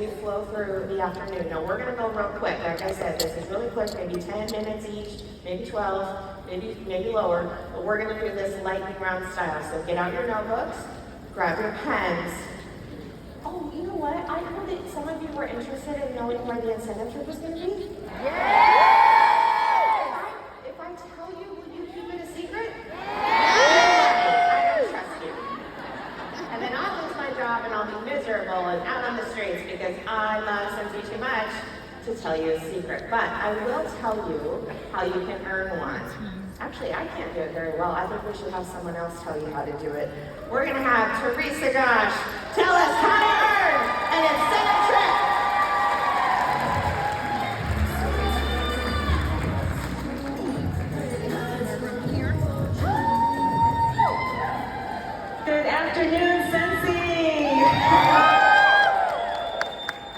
we flow through the afternoon. Now we're gonna go real quick. Like I said, this is really quick, maybe 10 minutes each, maybe 12, maybe lower, but we're gonna do this lightning round style. So get out your notebooks, grab your pens. Oh, you know what? I heard that some of you were interested in knowing where the incentive trip was gonna be. Yeah! If I tell you, will you keep it a secret? I don't trust you. And then I'll lose my job and I'll be miserable and out on the streets because I love Scentsy too much to tell you a secret. But I will tell you how you can earn one. Actually, I can't do it very well. I think we should have someone else tell you how to do it. We're gonna have Teresa Gosh tell us how to earn an incentive trip. Good afternoon, Scentsy!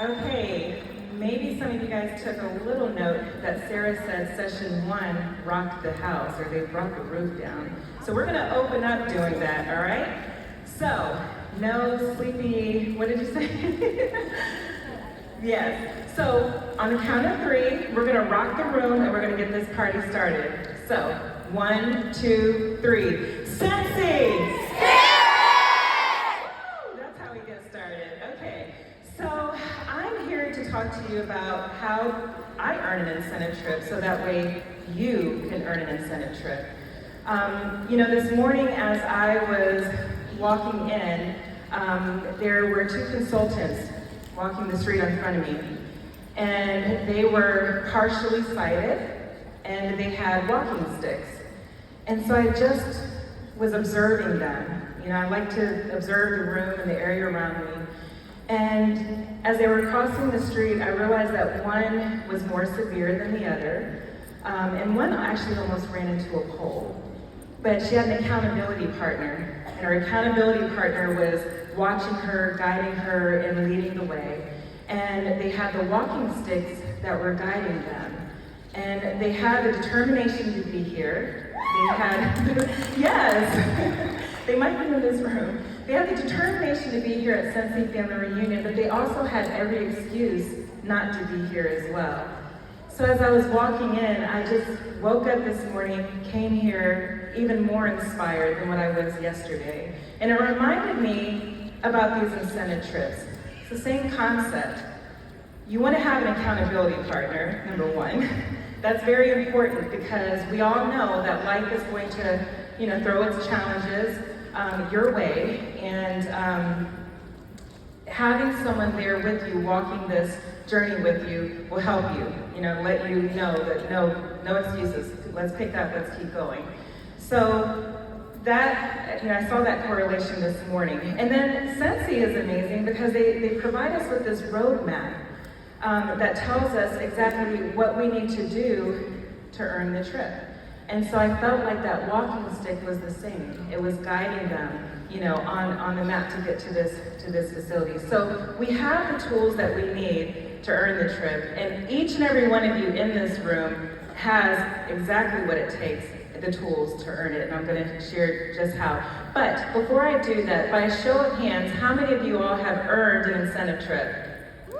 Okay, maybe some of you guys took a little note that Sarah said session 1 rocked the house, or they brought the roof down. So we're gonna open up doing that, all right? So, no sleepy, what did you say? Yes, so on the count of 3, we're gonna rock the room and we're gonna get this party started. So, 1, 2, 3, Scentsy! To talk to you about how I earn an incentive trip so that way you can earn an incentive trip. You know, this morning as I was walking in, there were 2 consultants walking the street in front of me, and they were partially sighted and they had walking sticks. And so I just was observing them. You know, I like to observe the room and the area around me. And as they were crossing the street, I realized that one was more severe than the other, and one actually almost ran into a pole. But she had an accountability partner, and her accountability partner was watching her, guiding her, and leading the way. And they had the walking sticks that were guiding them. And they had the determination to be here. They had, yes, they might be in this room. They had the determination to be here at Scentsy Family Reunion, but they also had every excuse not to be here as well. So as I was walking in, I just woke up this morning, came here even more inspired than what I was yesterday. And it reminded me about these incentive trips. It's the same concept. You want to have an accountability partner, number 1. That's very important because we all know that life is going to, you know, throw its challenges your way, and having someone there with you, walking this journey with you, will help you. You know, let you know that no excuses. Let's pick up. Let's keep going. So that, you know, I saw that correlation this morning. And then Scentsy is amazing because they provide us with this roadmap that tells us exactly what we need to do to earn the trip. And so I felt like that walking stick was the same. It was guiding them, you know, on the map to get to this facility. So we have the tools that we need to earn the trip, and each and every one of you in this room has exactly what it takes, the tools to earn it, and I'm going to share just how. But before I do that, by a show of hands, how many of you all have earned an incentive trip?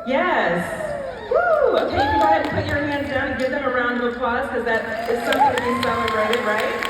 Yes. Woo! Okay, you can go ahead and put your hands down and give them a round of applause because that is something to be celebrated, right?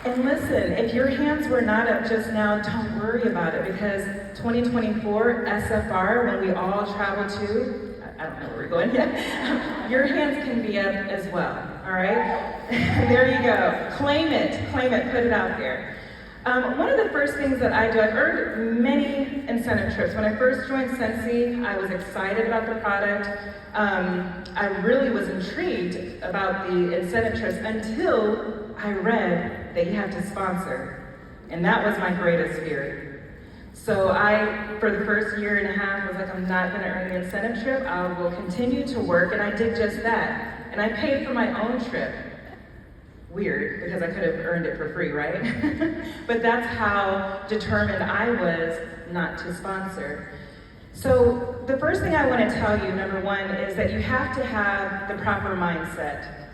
And listen, if your hands were not up just now, don't worry about it because 2024 SFR, when we all travel to, I don't know where we're going yet, your hands can be up as well, all right? There you go. Claim it, put it out there. One of the first things that I do, I've earned many incentive trips. When I first joined Scentsy, I was excited about the product. I really was intrigued about the incentive trips until I read that you have to sponsor. And that was my greatest fear. So I, for the first year and a half, was like, I'm not gonna earn the incentive trip. I will continue to work, and I did just that. And I paid for my own trip. Weird, because I could have earned it for free, right? But that's how determined I was not to sponsor. So the first thing I want to tell you, number 1, is that you have to have the proper mindset.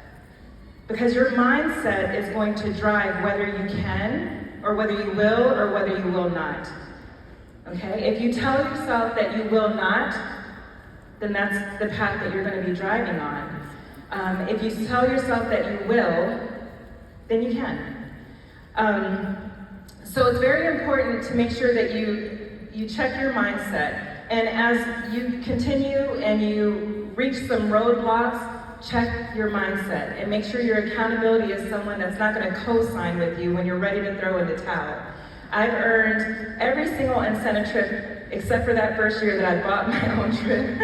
Because your mindset is going to drive whether you can, or whether you will, or whether you will not. Okay? If you tell yourself that you will not, then that's the path that you're going to be driving on. If you tell yourself that you will, then you can. So it's very important to make sure that you check your mindset. And as you continue and you reach some roadblocks, check your mindset and make sure your accountability is someone that's not going to co-sign with you when you're ready to throw in the towel. I've earned every single incentive trip except for that first year that I bought my own trip.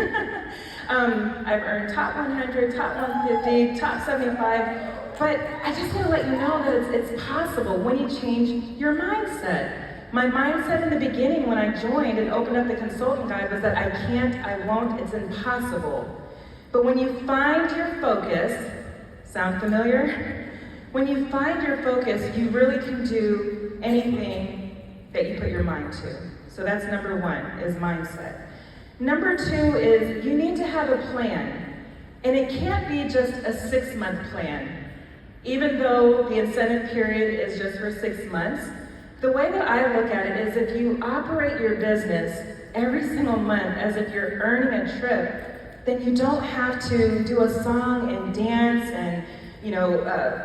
I've earned top 100, top 150, top 75, but I just want to let you know that it's possible when you change your mindset. My mindset in the beginning when I joined and opened up the consultant guide was that I can't, I won't, it's impossible. But when you find your focus, sound familiar? When you find your focus, you really can do anything that you put your mind to. So that's number one, is mindset. Number two is you need to have a plan. And it can't be just a 6-month plan. Even though the incentive period is just for 6 months, the way that I look at it is if you operate your business every single month as if you're earning a trip, then you don't have to do a song and dance and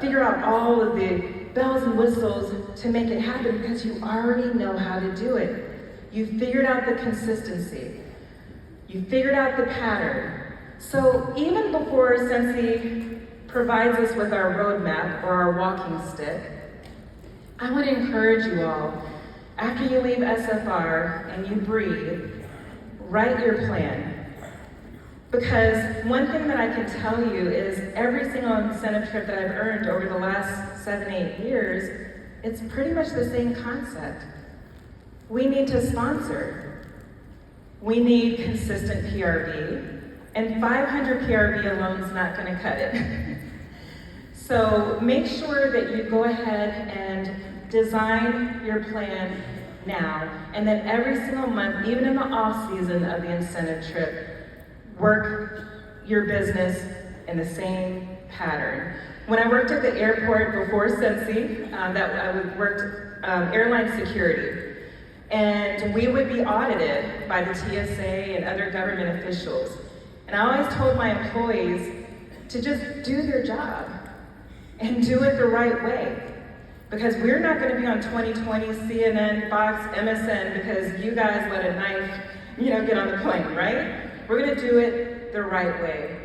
figure out all of the bells and whistles to make it happen because you already know how to do it. You've figured out the consistency. You figured out the pattern. So even before Scentsy provides us with our roadmap or our walking stick, I want to encourage you all, after you leave SFR and you breathe, write your plan. Because one thing that I can tell you is every single incentive trip that I've earned over the last 7-8 years, it's pretty much the same concept. We need to sponsor. We need consistent PRV, and 500 PRV alone is not going to cut it. So make sure that you go ahead and design your plan now, and then every single month, even in the off season of the incentive trip, work your business in the same pattern. When I worked at the airport before Scentsy, I worked airline security, and we would be audited by the TSA and other government officials. And I always told my employees to just do their job and do it the right way. Because we're not going to be on 2020, CNN, Fox, MSN because you guys let a knife, get on the plane, right? We're going to do it the right way.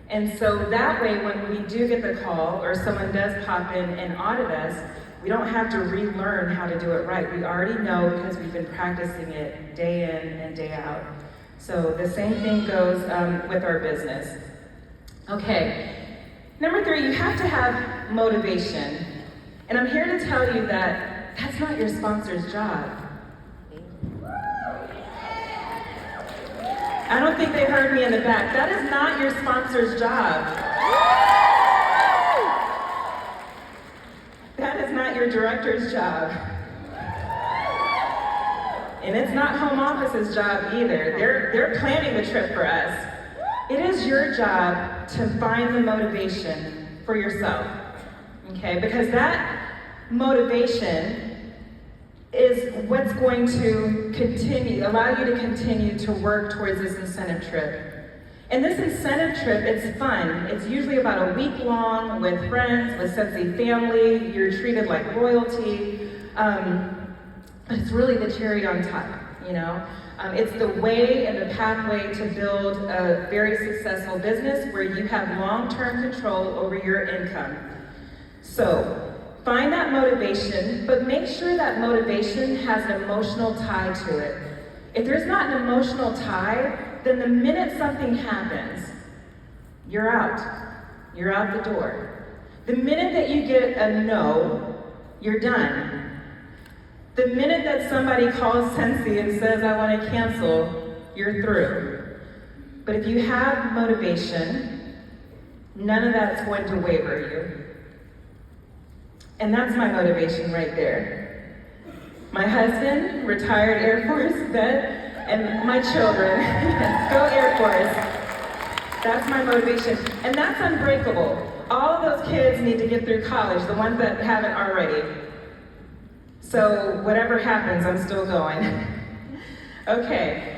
And so that way, when we do get the call or someone does pop in and audit us, we don't have to relearn how to do it right. We already know because we've been practicing it day in and day out. So the same thing goes with our business. Okay, number 3, you have to have motivation. And I'm here to tell you that that's not your sponsor's job. I don't think they heard me in the back. That is not your sponsor's job. That is not your director's job. And it's not home office's job either. They're planning the trip for us. It is your job to find the motivation for yourself. Okay, because that motivation is what's going to allow you to continue to work towards this incentive trip. And this incentive trip, it's fun. It's usually about a week long with friends, with Scentsy family. You're treated like royalty. But it's really the cherry on top, It's the way and the pathway to build a very successful business where you have long-term control over your income. So, find that motivation, but make sure that motivation has an emotional tie to it. If there's not an emotional tie, then the minute something happens, you're out. You're out the door. The minute that you get a no, you're done. The minute that somebody calls Scentsy and says, I want to cancel, you're through. But if you have motivation, none of that's going to waver you. And that's my motivation right there. My husband, retired Air Force vet, and my children. Yes, go Air Force. That's my motivation. And that's unbreakable. All of those kids need to get through college, the ones that haven't already. So whatever happens, I'm still going. Okay,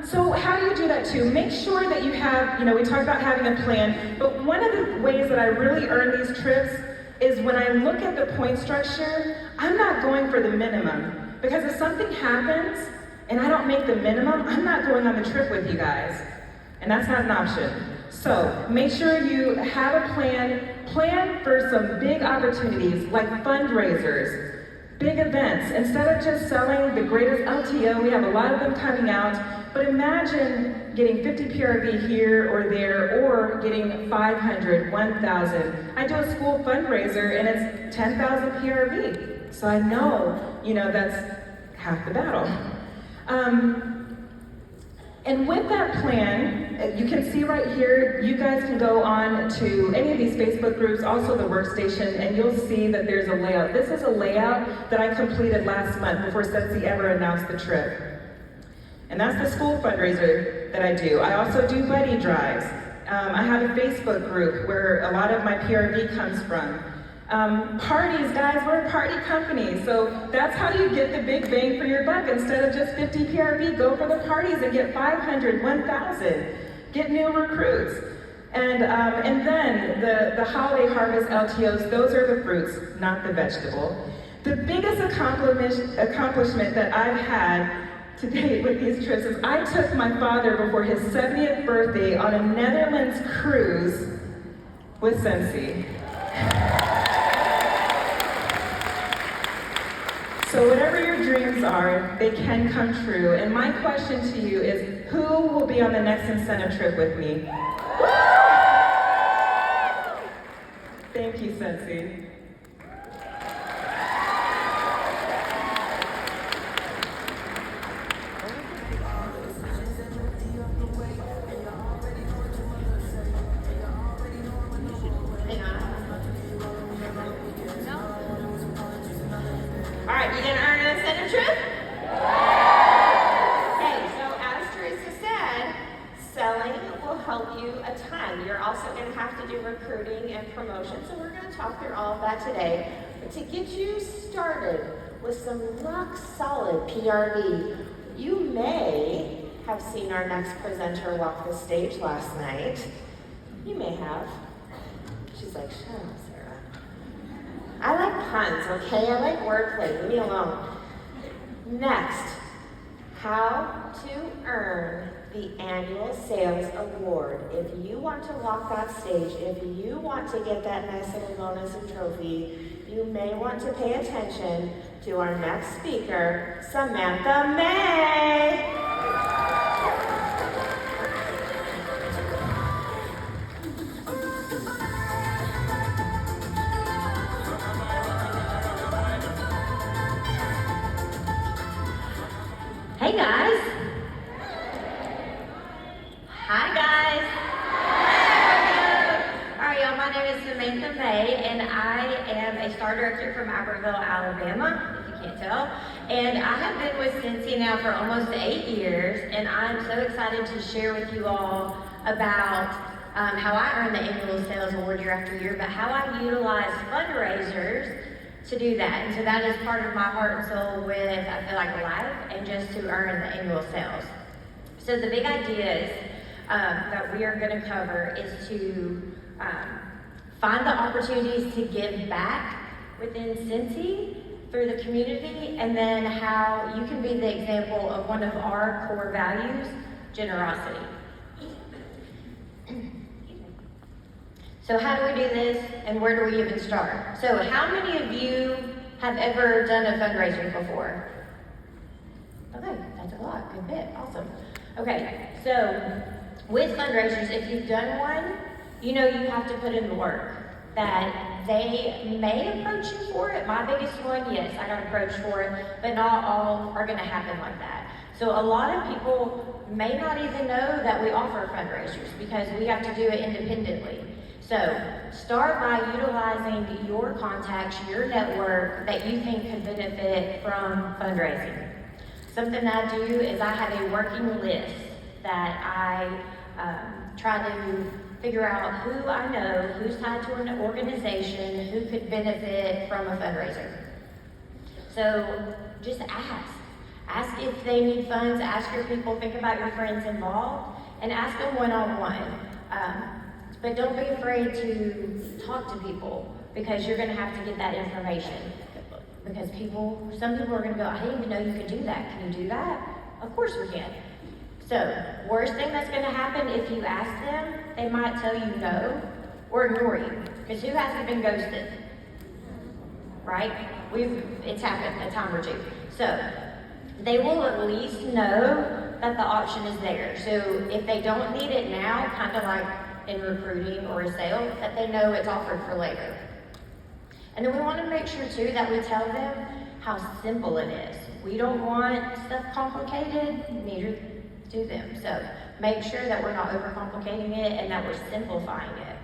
so how do you do that too? Make sure that you have, we talked about having a plan, but one of the ways that I really earn these trips is when I look at the point structure, I'm not going for the minimum. Because if something happens and I don't make the minimum, I'm not going on the trip with you guys. And that's not an option. So make sure you have a plan for some big opportunities like fundraisers, big events. Instead of just selling the greatest LTO, we have a lot of them coming out, but imagine getting 50 PRV here or there, or getting 500, 1,000. I do a school fundraiser and it's 10,000 PRV. So I know, that's half the battle. And with that plan, you can see right here, you guys can go on to any of these Facebook groups, also the workstation, and you'll see that there's a layout. This is a layout that I completed last month before Scentsy ever announced the trip. And that's the school fundraiser that I do. I also do buddy drives. I have a Facebook group where a lot of my PRV comes from. Parties, guys, we're a party company, so that's how you get the big bang for your buck. Instead of just 50 PRV, go for the parties and get 500, 1,000. Get new recruits. And then the holiday harvest LTOs, those are the fruits, not the vegetable. The biggest accomplishment that I've had to date with these trips is I took my father before his 70th birthday on a Netherlands cruise with Scentsy. So whatever your dreams are, they can come true. And my question to you is, who will be on the next incentive trip with me? Thank you, Scentsy. All right, you gonna earn an incentive trip? Okay, so as Teresa said, selling will help you a ton. You're also gonna have to do recruiting and promotion, so we're gonna talk through all of that today. But to get you started with some rock solid PRV, you may have seen our next presenter walk the stage last night. You may have. She's like, shut up, Sarah. I like puns, okay? I like wordplay. Leave me alone. Next, how to earn the annual sales award. If you want to walk that stage, if you want to get that nice little bonus and trophy, you may want to pay attention to our next speaker, Samantha May. Hey guys. Hi guys. All right, y'all, my name is Samantha May, and I am a star director from Aberville, Alabama, if you can't tell. And I have been with Scentsy now for almost 8 years, and I'm so excited to share with you all about how I earn the annual sales award year after year, but how I utilize fundraisers to do that. And so that is part of my heart and soul with, I feel like, life, and just to earn the annual sales. So the big ideas that we are going to cover is to find the opportunities to give back within Scentsy through the community, and then how you can be the example of one of our core values, generosity. So how do we do this, and where do we even start? So how many of you have ever done a fundraiser before? Okay, that's a lot, good bit, awesome. Okay, so with fundraisers, if you've done one, you know you have to put in the work. That they may approach you for it. My biggest one, yes, I got approached for it, but not all are gonna happen like that. So a lot of people may not even know that we offer fundraisers because we have to do it independently. So start by utilizing your contacts, your network that you think could benefit from fundraising. Something I do is I have a working list that I try to figure out who I know, who's tied to an organization, who could benefit from a fundraiser. So just ask. Ask if they need funds, ask your people, think about your friends involved, and ask them one-on-one. But don't be afraid to talk to people, because you're gonna have to get that information. Because some people are gonna go, I didn't even know you could do that. Can you do that? Of course we can. So, worst thing that's gonna happen if you ask them, they might tell you no or ignore you. Because who hasn't been ghosted? Right? It's happened a time or two. So, they will at least know that the option is there. So, if they don't need it now, kind of like in recruiting or a sale, that they know it's offered for later. And then we want to make sure too that we tell them how simple it is. We don't want stuff complicated, neither do them. So make sure that we're not overcomplicating it and that we're simplifying it.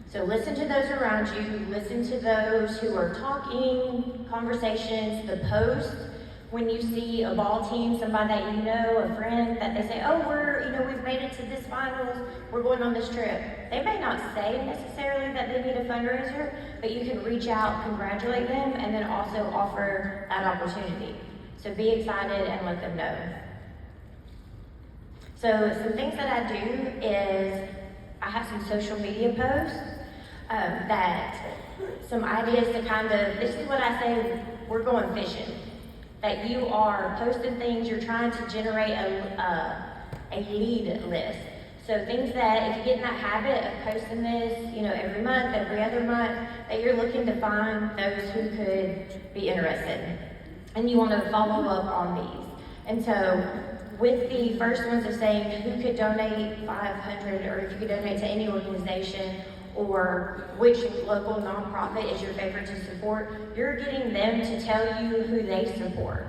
So listen to those around you, listen to those who are talking, conversations, the posts. When you see a ball team, somebody that you know, a friend, that they say, oh, we've made it to this finals, we're going on this trip. They may not say necessarily that they need a fundraiser, but you can reach out, congratulate them, and then also offer that opportunity. So be excited and let them know. So some things that I do is I have some social media posts some ideas to this is what I say, we're going fishing. That you are posting things, you're trying to generate a lead list. So things that, if you get in that habit of posting this, every month, every other month, that you're looking to find those who could be interested. And you want to follow up on these. And so, with the first ones of saying who could donate $500, or if you could donate to any organization, or which local nonprofit is your favorite to support, you're getting them to tell you who they support.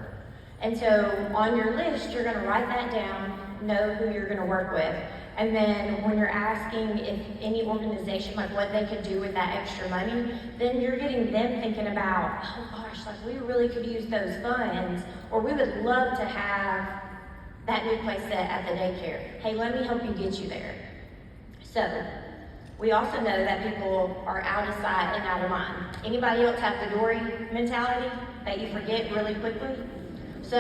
And so on your list, you're gonna write that down, know who you're gonna work with. And then when you're asking if any organization, like what they could do with that extra money, then you're getting them thinking about, oh gosh, like we really could use those funds, or we would love to have that new place set at the daycare. Hey, let me help you get you there. So, we also know that people are out of sight and out of mind. Anybody else have the Dory mentality that you forget really quickly? So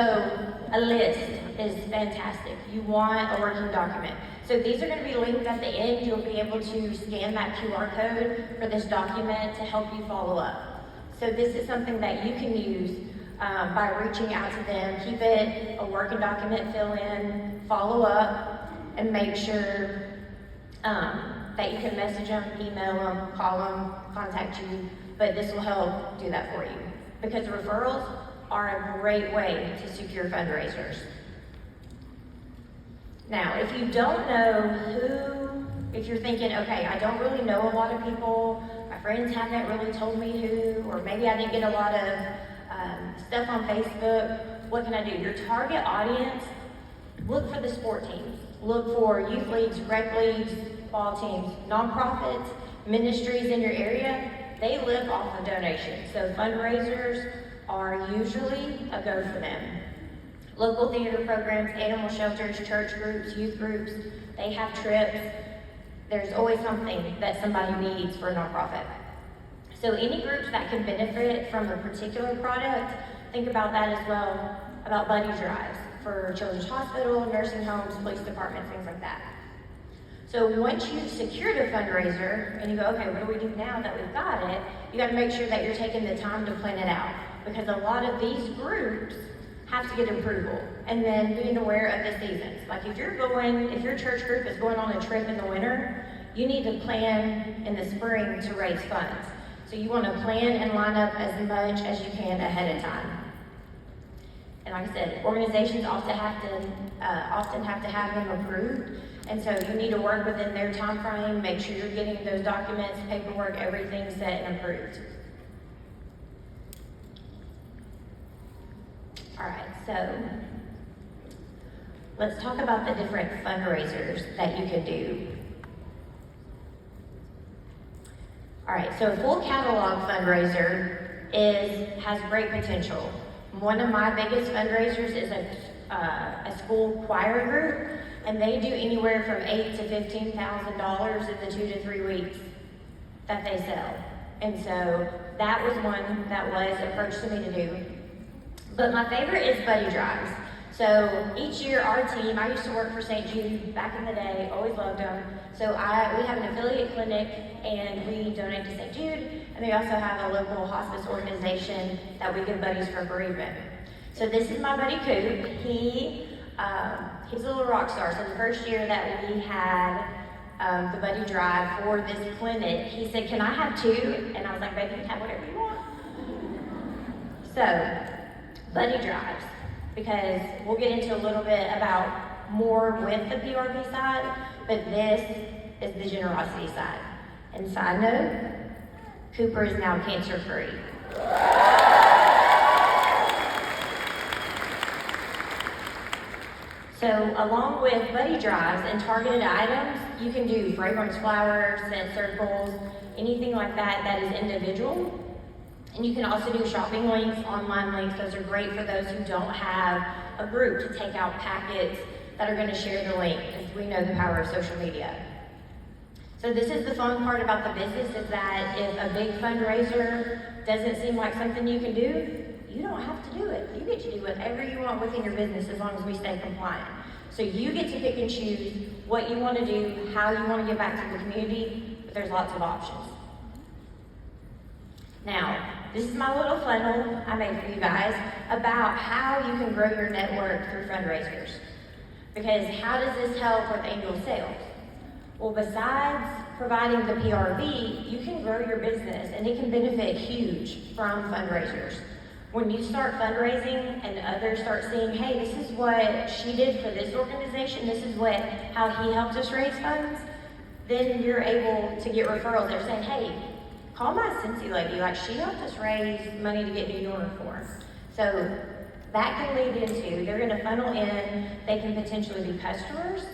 a list is fantastic. You want a working document. So these are going to be linked at the end. You'll be able to scan that QR code for this document to help you follow up. So this is something that you can use by reaching out to them. Keep it a working document, fill in, follow up, and make sure that you can message them, email them, call them, contact you, but this will help do that for you. Because referrals are a great way to secure fundraisers. Now, if you don't know if you're thinking, okay, I don't really know a lot of people, my friends haven't really told me who, or maybe I didn't get a lot of stuff on Facebook, what can I do? Your target audience, look for the sport teams. Look for youth leagues, rec leagues, ball teams, nonprofits, ministries in your area. They live off of donations. So fundraisers are usually a go for them. Local theater programs, animal shelters, church groups, youth groups, they have trips. There's always something that somebody needs for a nonprofit. So any groups that can benefit from a particular product, think about that as well, about buddy drives for Children's Hospital, nursing homes, police departments, things like that. So once you've secured a fundraiser and you go, okay, what do we do now that we've got it? You got to make sure that you're taking the time to plan it out, because a lot of these groups have to get approval, and then being aware of the seasons. Like if your church group is going on a trip in the winter, you need to plan in the spring to raise funds. So you want to plan and line up as much as you can ahead of time. And like I said, organizations often have to have them approved. And so you need to work within their time frame, make sure you're getting those documents, paperwork, everything set and approved. All right, so let's talk about the different fundraisers that you can do. All right, so a full catalog fundraiser has great potential. One of my biggest fundraisers is a school choir group, and they do anywhere from $8,000 to $15,000 in the 2 to 3 weeks that they sell. And so that was one that was approached to me to do. But my favorite is buddy drives. So each year our team, I used to work for St. Jude back in the day, always loved them. So we have an affiliate clinic and we donate to St. Jude, and we also have a local hospice organization that we give buddies for bereavement. So this is my buddy Coop. He's a little rock star. So the first year that we had the buddy drive for this clinic, he said, "Can I have two?" And I was like, "Baby, you can have whatever you want." So, buddy drives, because we'll get into a little bit about more with the PRV side, but this is the generosity side. And side note, Cooper is now cancer-free. So along with buddy drives and targeted items, you can do fragrance flowers, scent circles, anything like that that is individual. And you can also do shopping links, online links. Those are great for those who don't have a group to take out packets that are going to share the link, because we know the power of social media. So this is the fun part about the business, is that if a big fundraiser doesn't seem like something you can do, you don't have to do it. You get to do whatever you want within your business as long as we stay compliant. So you get to pick and choose what you want to do, how you want to give back to the community, but there's lots of options. Now, this is my little funnel I made for you guys about how you can grow your network through fundraisers. Because how does this help with annual sales? Well, besides providing the PRV, you can grow your business and it can benefit huge from fundraisers. When you start fundraising and others start seeing, hey, this is what she did for this organization, this is how he helped us raise funds, then you're able to get referrals. They're saying, hey, call my Scentsy lady, like she helped us raise money to get new uniforms. So that can lead into, they're gonna funnel in, they can potentially be customers,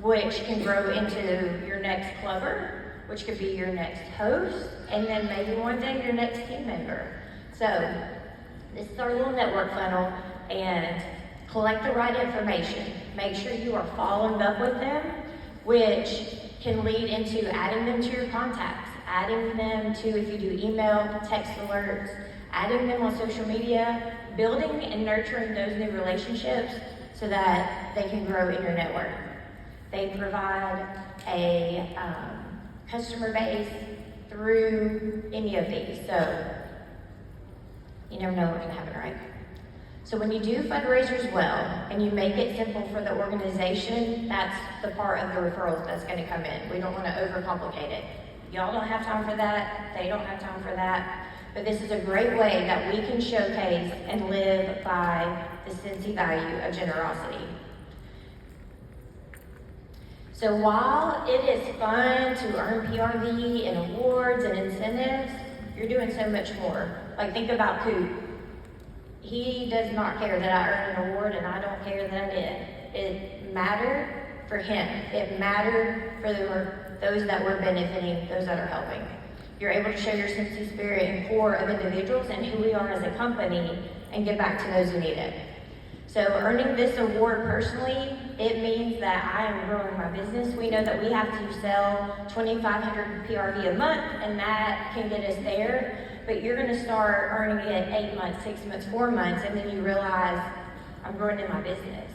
which can grow into your next clubber, which could be your next host, and then maybe one day your next team member. So this is our little network funnel, and collect the right information. Make sure you are following up with them, which can lead into adding them to your contacts, adding them to, if you do email, text alerts, adding them on social media, building and nurturing those new relationships so that they can grow in your network. They provide a customer base through any of these, so you never know what can happen, right? So when you do fundraisers well and you make it simple for the organization, that's the part of the referrals that's going to come in. We don't want to overcomplicate it. Y'all don't have time for that. They don't have time for that. But this is a great way that we can showcase and live by the Scentsy value of generosity. So while it is fun to earn PRV and awards and incentives, you're doing so much more. Like, think about Coop. He does not care that I earned an award, and I don't care that I did. It mattered for him. It mattered for those that were benefiting, those that are helping. You're able to show your Scentsy spirit and core of individuals and who we are as a company and give back to those who need it. So earning this award personally, it means that I am growing my business. We know that we have to sell 2,500 PRV a month, and that can get us there. But you're gonna start earning it 8 months, 6 months, 4 months, and then you realize I'm growing in my business.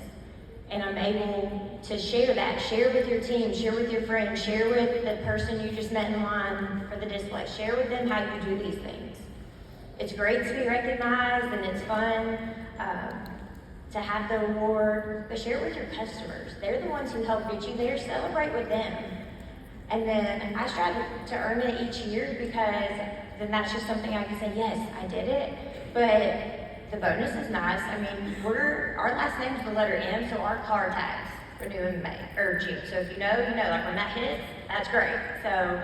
And I'm able to share that, share with your team, share with your friends, share with the person you just met in line for the display, share with them how you do these things. It's great to be recognized and it's fun to have the award, but share it with your customers. They're the ones who help get you there, celebrate with them. And then I strive to earn it each year, because then that's just something I can say, yes, I did it. But the bonus is nice. I mean, our last name is the letter M, so our car tags renew in May or June. So if you know, you know. Like when that hits, that's great. So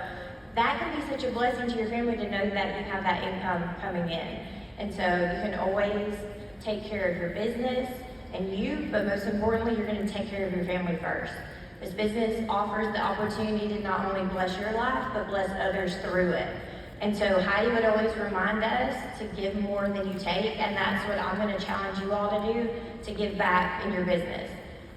that can be such a blessing to your family to know that you have that income coming in. And so you can always take care of your business and you, but most importantly, you're going to take care of your family first. This business offers the opportunity to not only bless your life, but bless others through it. And so Heidi would always remind us to give more than you take, and that's what I'm going to challenge you all to do, to give back in your business,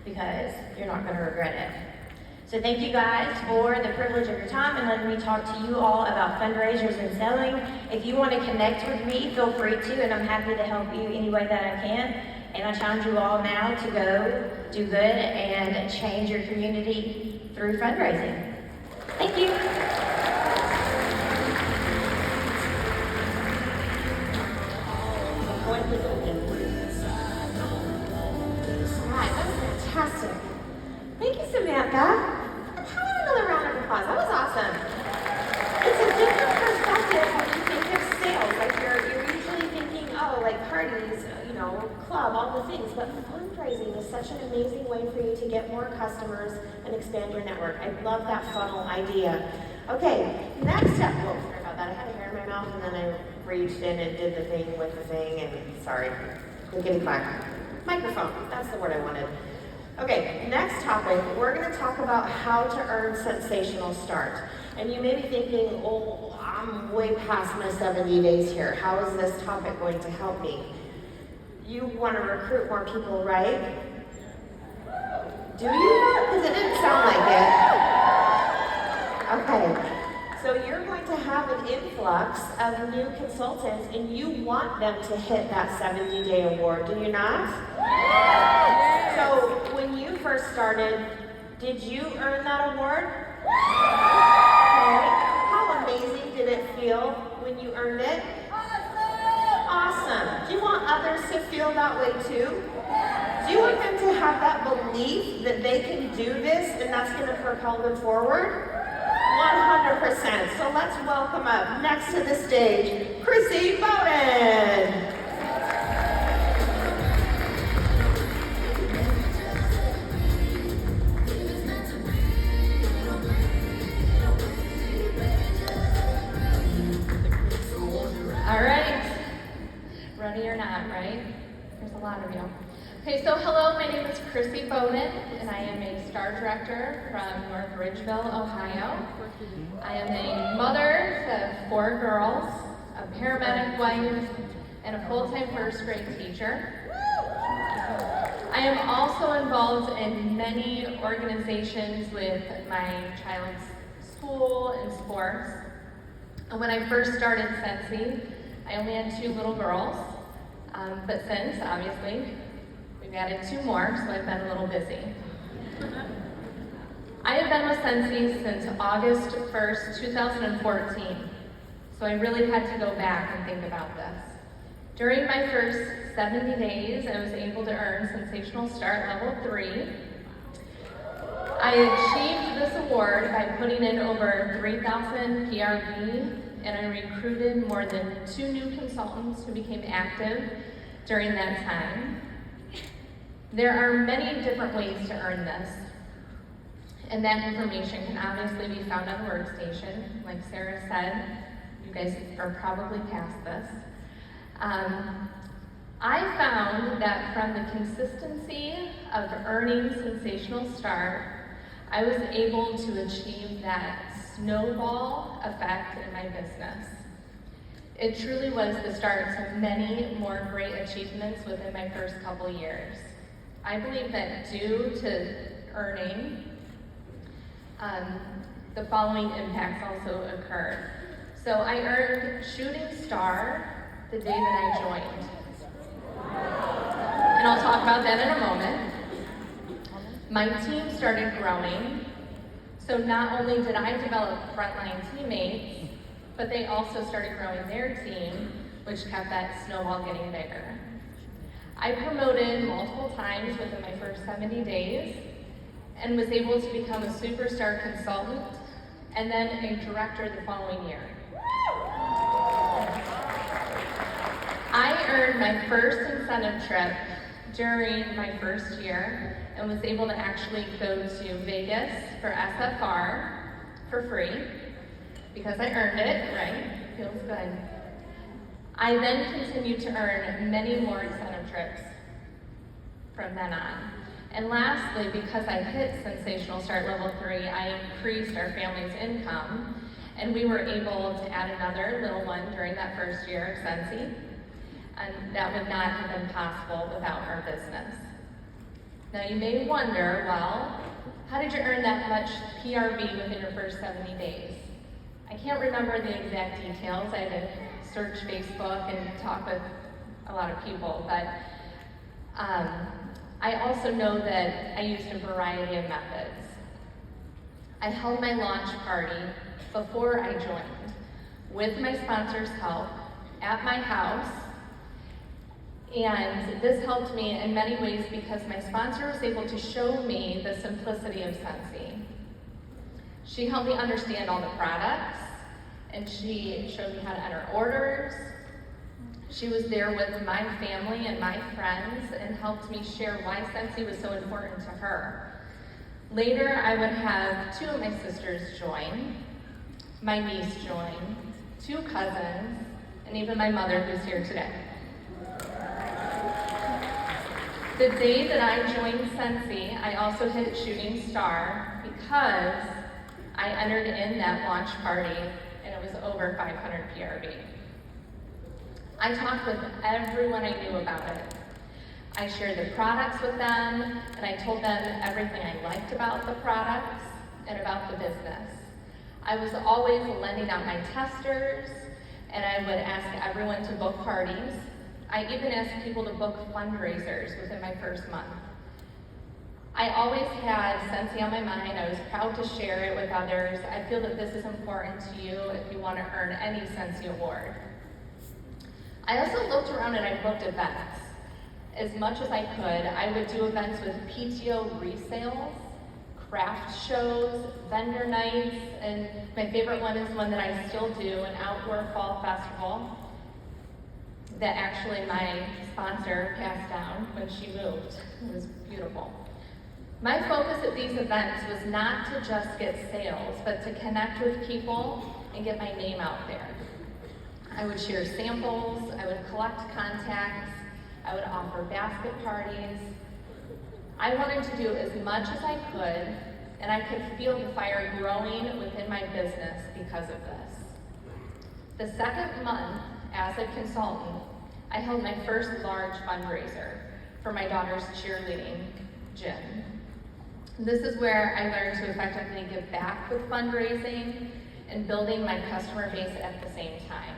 because you're not going to regret it. So thank you guys for the privilege of your time and letting me talk to you all about fundraisers and selling. If you want to connect with me, feel free to, and I'm happy to help you any way that I can. And I challenge you all now to go do good and change your community through fundraising. Thank you. Alright, that was fantastic. Thank you, Samantha. How about another round of applause? That was awesome. It's a different perspective when you think of sales. Like you're usually thinking, oh, like parties, club, all the things. But fundraising is such an amazing way for you to get more customers and expand your network. I love that funnel idea. Okay, next step. Whoa, sorry about that. I had a hair in my mouth and then I reached in and did the thing with the thing and sorry. Clickety clack. Microphone. That's the word I wanted. Okay, next topic, we're going to talk about how to earn sensational start. And you may be thinking, oh, I'm way past my 70 days here. How is this topic going to help me? You want to recruit more people, right? Do you? Because it didn't sound like it. Okay. So you're going to have an influx of new consultants and you want them to hit that 70-day award, do you not? So when you first started, did you earn that award? Okay. How amazing did it feel when you earned it? Awesome. Do you want others to feel that way too? Do you want them to have that belief that they can do this and that's going to propel them forward? 100%. So let's welcome up next to the stage, Chrissy Bowden. All right, ready or not, right? There's a lot of you. Okay, so hello, my name is Chrissy Bowden, and I am a STAR director from North Ridgeville, Ohio. I am a mother to 4 girls, a paramedic wife, and a full-time first grade teacher. I am also involved in many organizations with my child's school and sports. And when I first started Scentsy, I only had 2 little girls, but since, obviously, we've added 2 more, so I've been a little busy. I have been with Scentsy since August 1st, 2014, so I really had to go back and think about this. During my first 70 days, I was able to earn Sensational Start Level 3. I achieved this award by putting in over 3,000 PRV, and I recruited more than 2 new consultants who became active during that time. There are many different ways to earn this, and that information can obviously be found on the workstation. Like Sarah said, you guys are probably past this. I found that from the consistency of earning Sensational Start, I was able to achieve that snowball effect in my business. It truly was the start to many more great achievements within my first couple years. I believe that due to earning, the following impacts also occurred. So I earned Shooting Star the day that I joined. And I'll talk about that in a moment. My team started growing. So not only did I develop frontline teammates, but they also started growing their team, which kept that snowball getting bigger. I promoted multiple times within my first 70 days and was able to become a superstar consultant and then a director the following year. I earned my first incentive trip during my first year and was able to actually go to Vegas for SFR for free because I earned it, right? Feels good. I then continued to earn many more incentive trips from then on. And lastly, because I hit Sensational Start Level 3, I increased our family's income, and we were able to add another little one during that first year of Scentsy, and that would not have been possible without our business. Now you may wonder, well, how did you earn that much PRV within your first 70 days? I can't remember the exact details. I had to search Facebook and talk with a lot of people, but I also know that I used a variety of methods. I held my launch party before I joined, with my sponsor's help, at my house, and this helped me in many ways because my sponsor was able to show me the simplicity of Scentsy. She helped me understand all the products, and she showed me how to enter orders. She was there with my family and my friends and helped me share why Scentsy was so important to her. Later, I would have 2 of my sisters join, my niece join, 2 cousins, and even my mother who's here today. The day that I joined Scentsy, I also hit shooting star because I entered in that launch party and it was over 500 PRV. I talked with everyone I knew about it. I shared the products with them and I told them everything I liked about the products and about the business. I was always lending out my testers and I would ask everyone to book parties. I even asked people to book fundraisers within my first month. I always had Scentsy on my mind. I was proud to share it with others. I feel that this is important to you if you want to earn any Scentsy award. I also looked around and I booked events. As much as I could, I would do events with PTO resales, craft shows, vendor nights, and my favorite one is one that I still do, an outdoor fall festival that actually my sponsor passed down when she moved. It was beautiful. My focus at these events was not to just get sales, but to connect with people and get my name out there. I would share samples, I would collect contacts, I would offer basket parties. I wanted to do as much as I could, and I could feel the fire growing within my business because of this. The second month, as a consultant, I held my first large fundraiser for my daughter's cheerleading gym. This is where I learned to effectively give back with fundraising and building my customer base at the same time.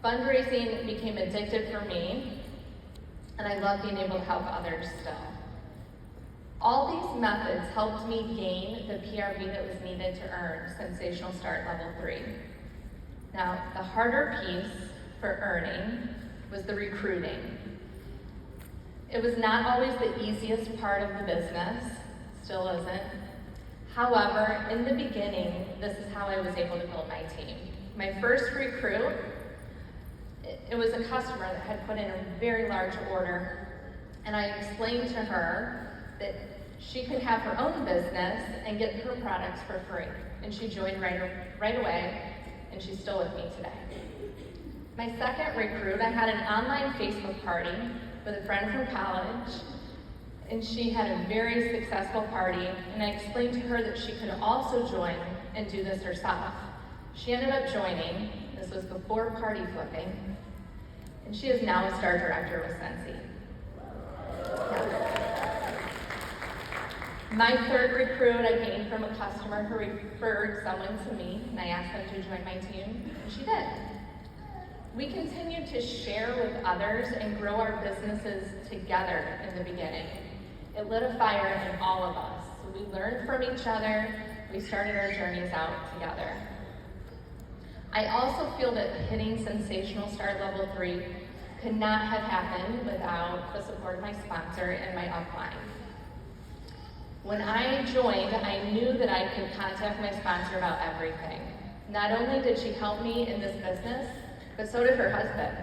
Fundraising became addictive for me, and I love being able to help others still. All these methods helped me gain the PRV that was needed to earn Sensational Start Level 3. Now, the harder piece for earning was the recruiting. It was not always the easiest part of the business, still isn't. However, in the beginning, this is how I was able to build my team. My first recruit, it was a customer that had put in a very large order, and I explained to her that she could have her own business and get her products for free. And she joined right away, and she's still with me today. My second recruit, I had an online Facebook party with a friend from college, and she had a very successful party, and I explained to her that she could also join and do this herself. She ended up joining. This was before party flipping, and she is now a star director with Scentsy. My third recruit I gained from a customer who referred someone to me, and I asked them to join my team, and she did. We continued to share with others and grow our businesses together in the beginning. It lit a fire in all of us. So we learned from each other. We started our journeys out together. I also feel that hitting Sensational Start Level 3 could not have happened without the support of my sponsor and my upline. When I joined, I knew that I could contact my sponsor about everything. Not only did she help me in this business, but so did her husband.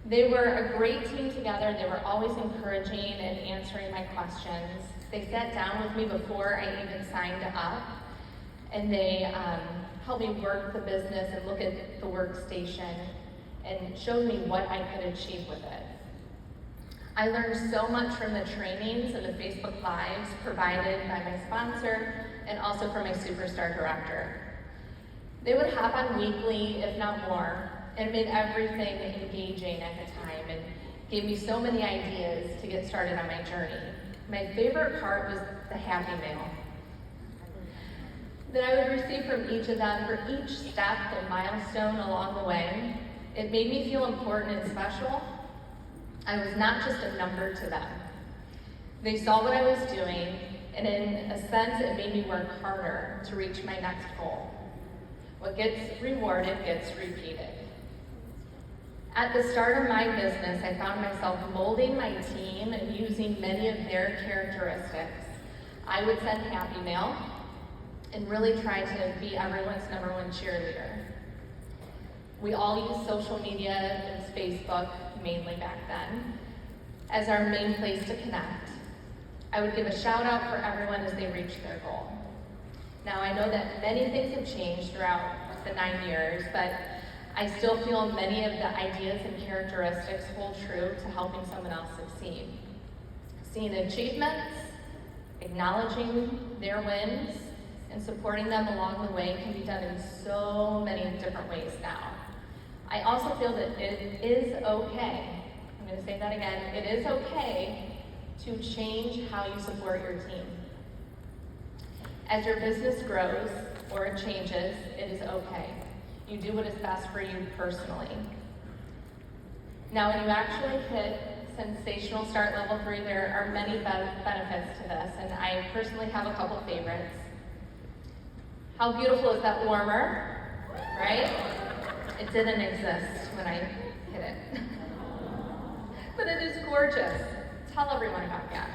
They were a great team together. They were always encouraging and answering my questions. They sat down with me before I even signed up, and they helped me work the business and look at the workstation and showed me what I could achieve with it. I learned so much from the trainings and the Facebook Lives provided by my sponsor and also from my Superstar Director. They would hop on weekly, if not more, and made everything engaging at the time and gave me so many ideas to get started on my journey. my favorite part was the happy mail that I would receive from each of them for each step and milestone along the way. It made me feel important and special. I was not just a number to them. They saw what I was doing, and in a sense, it made me work harder to reach my next goal. What gets rewarded gets repeated. At the start of my business, I found myself molding my team and using many of their characteristics. I would send happy mail and really try to be everyone's #1 cheerleader. We all use social media and Facebook, mainly back then, as our main place to connect. I would give a shout out for everyone as they reached their goal. Now I know that many things have changed throughout the 9 years, but I still feel many of the ideas and characteristics hold true to helping someone else succeed. Seeing achievements, acknowledging their wins, and supporting them along the way can be done in so many different ways now. I also feel that it is okay, I'm going to say that again, it is okay to change how you support your team. As your business grows or it changes, it is okay. You do what is best for you personally. Now, when you actually hit Sensational Start Level 3, there are many benefits to this, and I personally have a couple favorites. How beautiful is that warmer, right? It didn't exist when I hit it. But it is gorgeous. Tell everyone about that.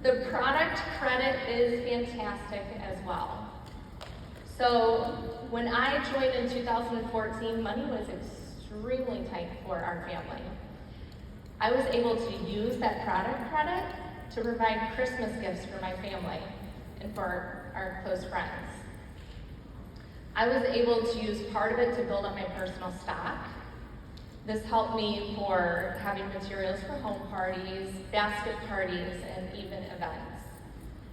The product credit is fantastic as well. So when I joined in 2014, money was extremely tight for our family. I was able to use that product credit to provide Christmas gifts for my family and for our close friends. I was able to use part of it to build up my personal stock. This helped me for having materials for home parties, basket parties, and even events.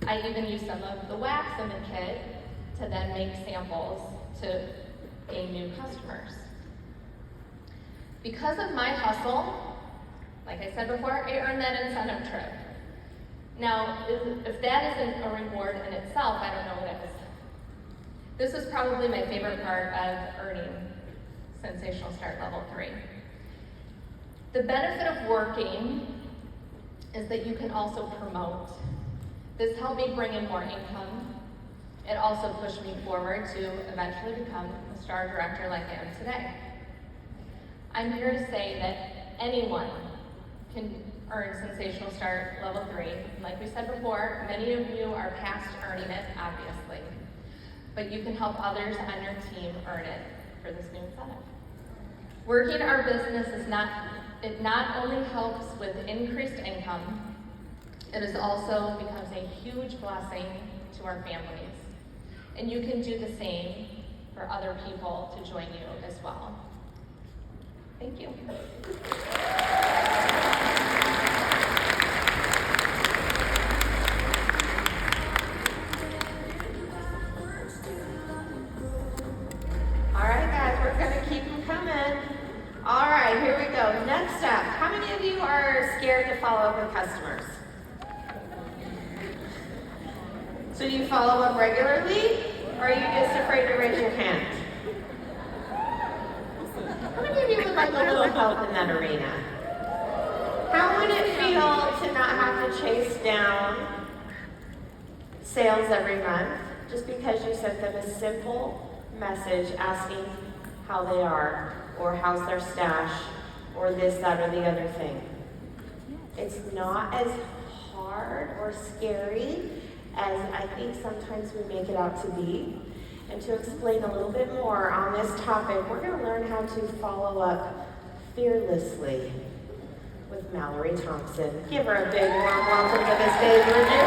I even used some of the wax in the kit to then make samples to gain new customers. Because of my hustle, like I said before, I earned that incentive trip. Now, if that isn't a reward in itself, I don't know what is. This is probably my favorite part of earning Sensational Start Level 3. The benefit of working is that you can also promote. This helped me bring in more income. It also pushed me forward to eventually become a star director like I am today. I'm here to say that anyone can earn Sensational Start Level 3. Like we said before, many of you are past earning it, obviously. But you can help others on your team earn it for this new incentive. Working our business it not only helps with increased income, it is also becomes a huge blessing to our families. And you can do the same for other people to join you as well. Thank you. All right, guys, we're gonna keep them coming. All right, here we go. Next up, how many of you are scared to follow up with customers? So you follow up regularly, or are you just afraid to raise your hand? How many of you would like a little help in that arena? How would it feel to not have to chase down sales every month just because you sent them a simple message asking how they are, or how's their stash, or this, that, or the other thing? It's not as hard or scary as I think sometimes we make it out to be. And to explain a little bit more on this topic, we're going to learn how to follow up fearlessly with Mallory Thompson. Give her a big warm welcome to the stage, would you?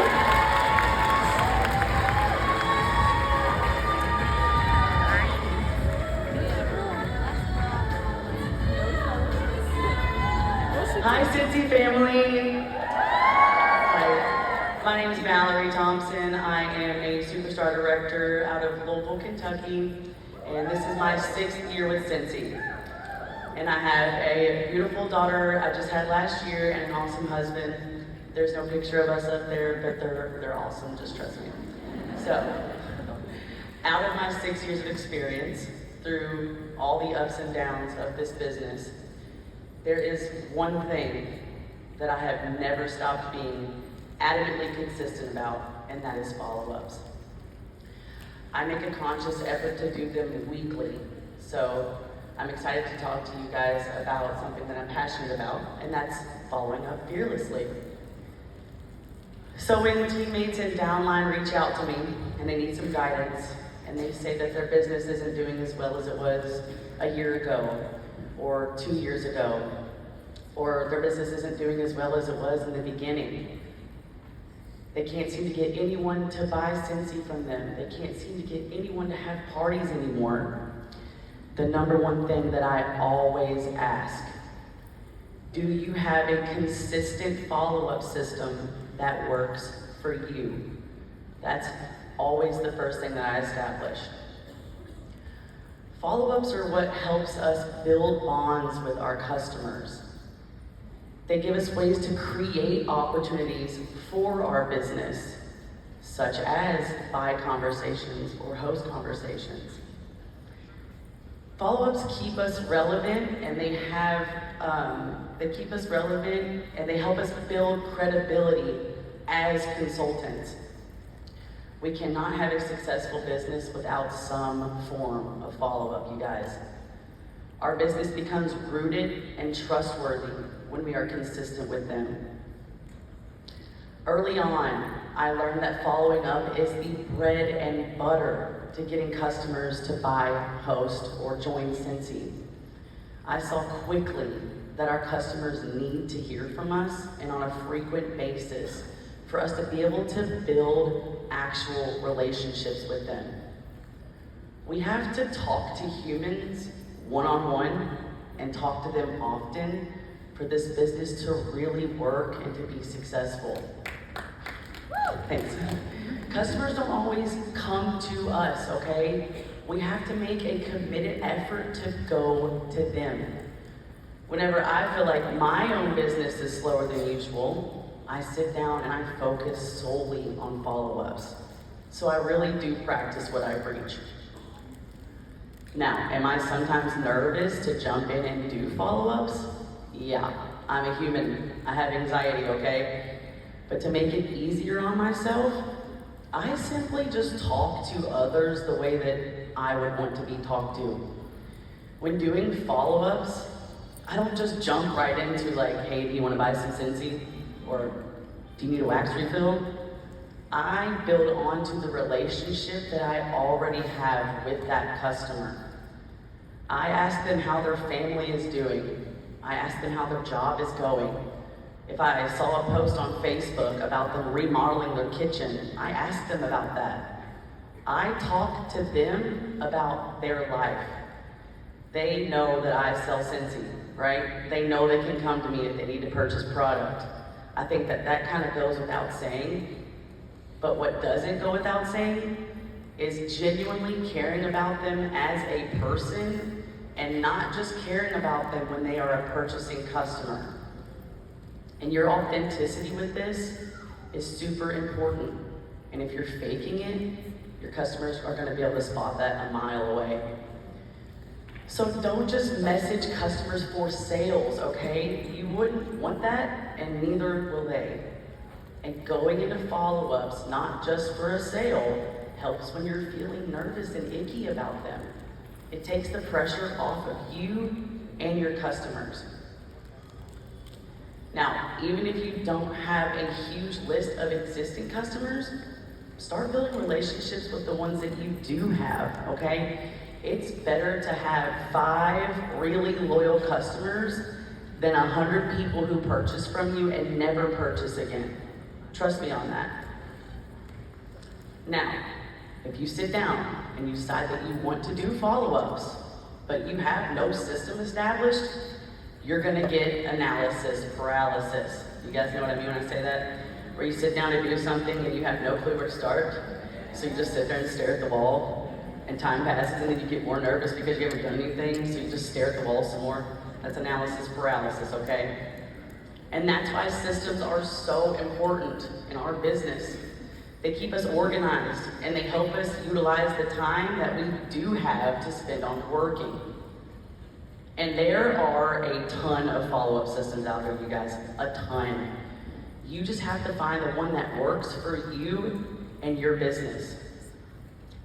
Hi, Scentsy family. Hi. My name is Mallory Thompson. I am a superstar director out of Louisville, Kentucky, and this is my 6th year with Scentsy. and I have a beautiful daughter I just had last year and an awesome husband. There's no picture of us up there, but they're awesome, just trust me. So, out of my 6 years of experience, through all the ups and downs of this business, there is one thing that I have never stopped being adamantly consistent about, and that is follow-ups. I make a conscious effort to do them weekly, so I'm excited to talk to you guys about something that I'm passionate about, and that's following up fearlessly. So when teammates and downline reach out to me and they need some guidance, and they say that their business isn't doing as well as it was a year ago, or 2 years ago, or their business isn't doing as well as it was in the beginning, they can't seem to get anyone to buy Scentsy from them, they can't seem to get anyone to have parties anymore, the number one thing that I always ask, do you have a consistent follow-up system that works for you? That's always the first thing that I establish. Follow-ups are what helps us build bonds with our customers. They give us ways to create opportunities for our business, such as buy conversations or host conversations. Follow-ups keep us relevant, and they keep us relevant, and they help us build credibility as consultants. We cannot have a successful business without some form of follow-up, you guys. Our business becomes rooted and trustworthy when we are consistent with them. Early on, I learned that following up is the bread and butter to getting customers to buy, host, or join Scentsy. I saw quickly that our customers need to hear from us, and on a frequent basis, for us to be able to build actual relationships with them. We have to talk to humans one-on-one and talk to them often for this business to really work and to be successful. Thanks. Customers don't always come to us, okay? We have to make a committed effort to go to them. Whenever I feel like my own business is slower than usual, I sit down and I focus solely on follow-ups. So I really do practice what I preach. Now, am I sometimes nervous to jump in and do follow-ups? Yeah, I'm a human. I have anxiety, okay? But to make it easier on myself, I simply just talk to others the way that I would want to be talked to. When doing follow-ups, I don't just jump right into like, hey, do you want to buy some Scentsy? Or do you need a wax refill? I build onto the relationship that I already have with that customer. I ask them how their family is doing. I ask them how their job is going. If I saw a post on Facebook about them remodeling their kitchen, I ask them about that. I talk to them about their life. They know that I sell Scentsy, right? They know they can come to me if they need to purchase product. I think that kind of goes without saying, but what doesn't go without saying is genuinely caring about them as a person and not just caring about them when they are a purchasing customer. And your authenticity with this is super important. And if you're faking it, your customers are going to be able to spot that a mile away. So don't just message customers for sales, okay? You wouldn't want that, and neither will they. And going into follow-ups, not just for a sale, helps when you're feeling nervous and icky about them. It takes the pressure off of you and your customers. Now, even if you don't have a huge list of existing customers, start building relationships with the ones that you do have, okay? It's better to have 5 really loyal customers than 100 people who purchase from you and never purchase again. Trust me on that. Now, if you sit down and you decide that you want to do follow-ups, but you have no system established, you're gonna get analysis paralysis. You guys know what I mean when I say that? Where you sit down to do something and you have no clue where to start, so you just sit there and stare at the wall. And time passes and then you get more nervous because you haven't done anything, so you just stare at the wall some more. That's analysis paralysis, okay? And that's why systems are so important in our business. They keep us organized and they help us utilize the time that we do have to spend on working. And there are a ton of follow-up systems out there, you guys, a ton. You just have to find the one that works for you and your business.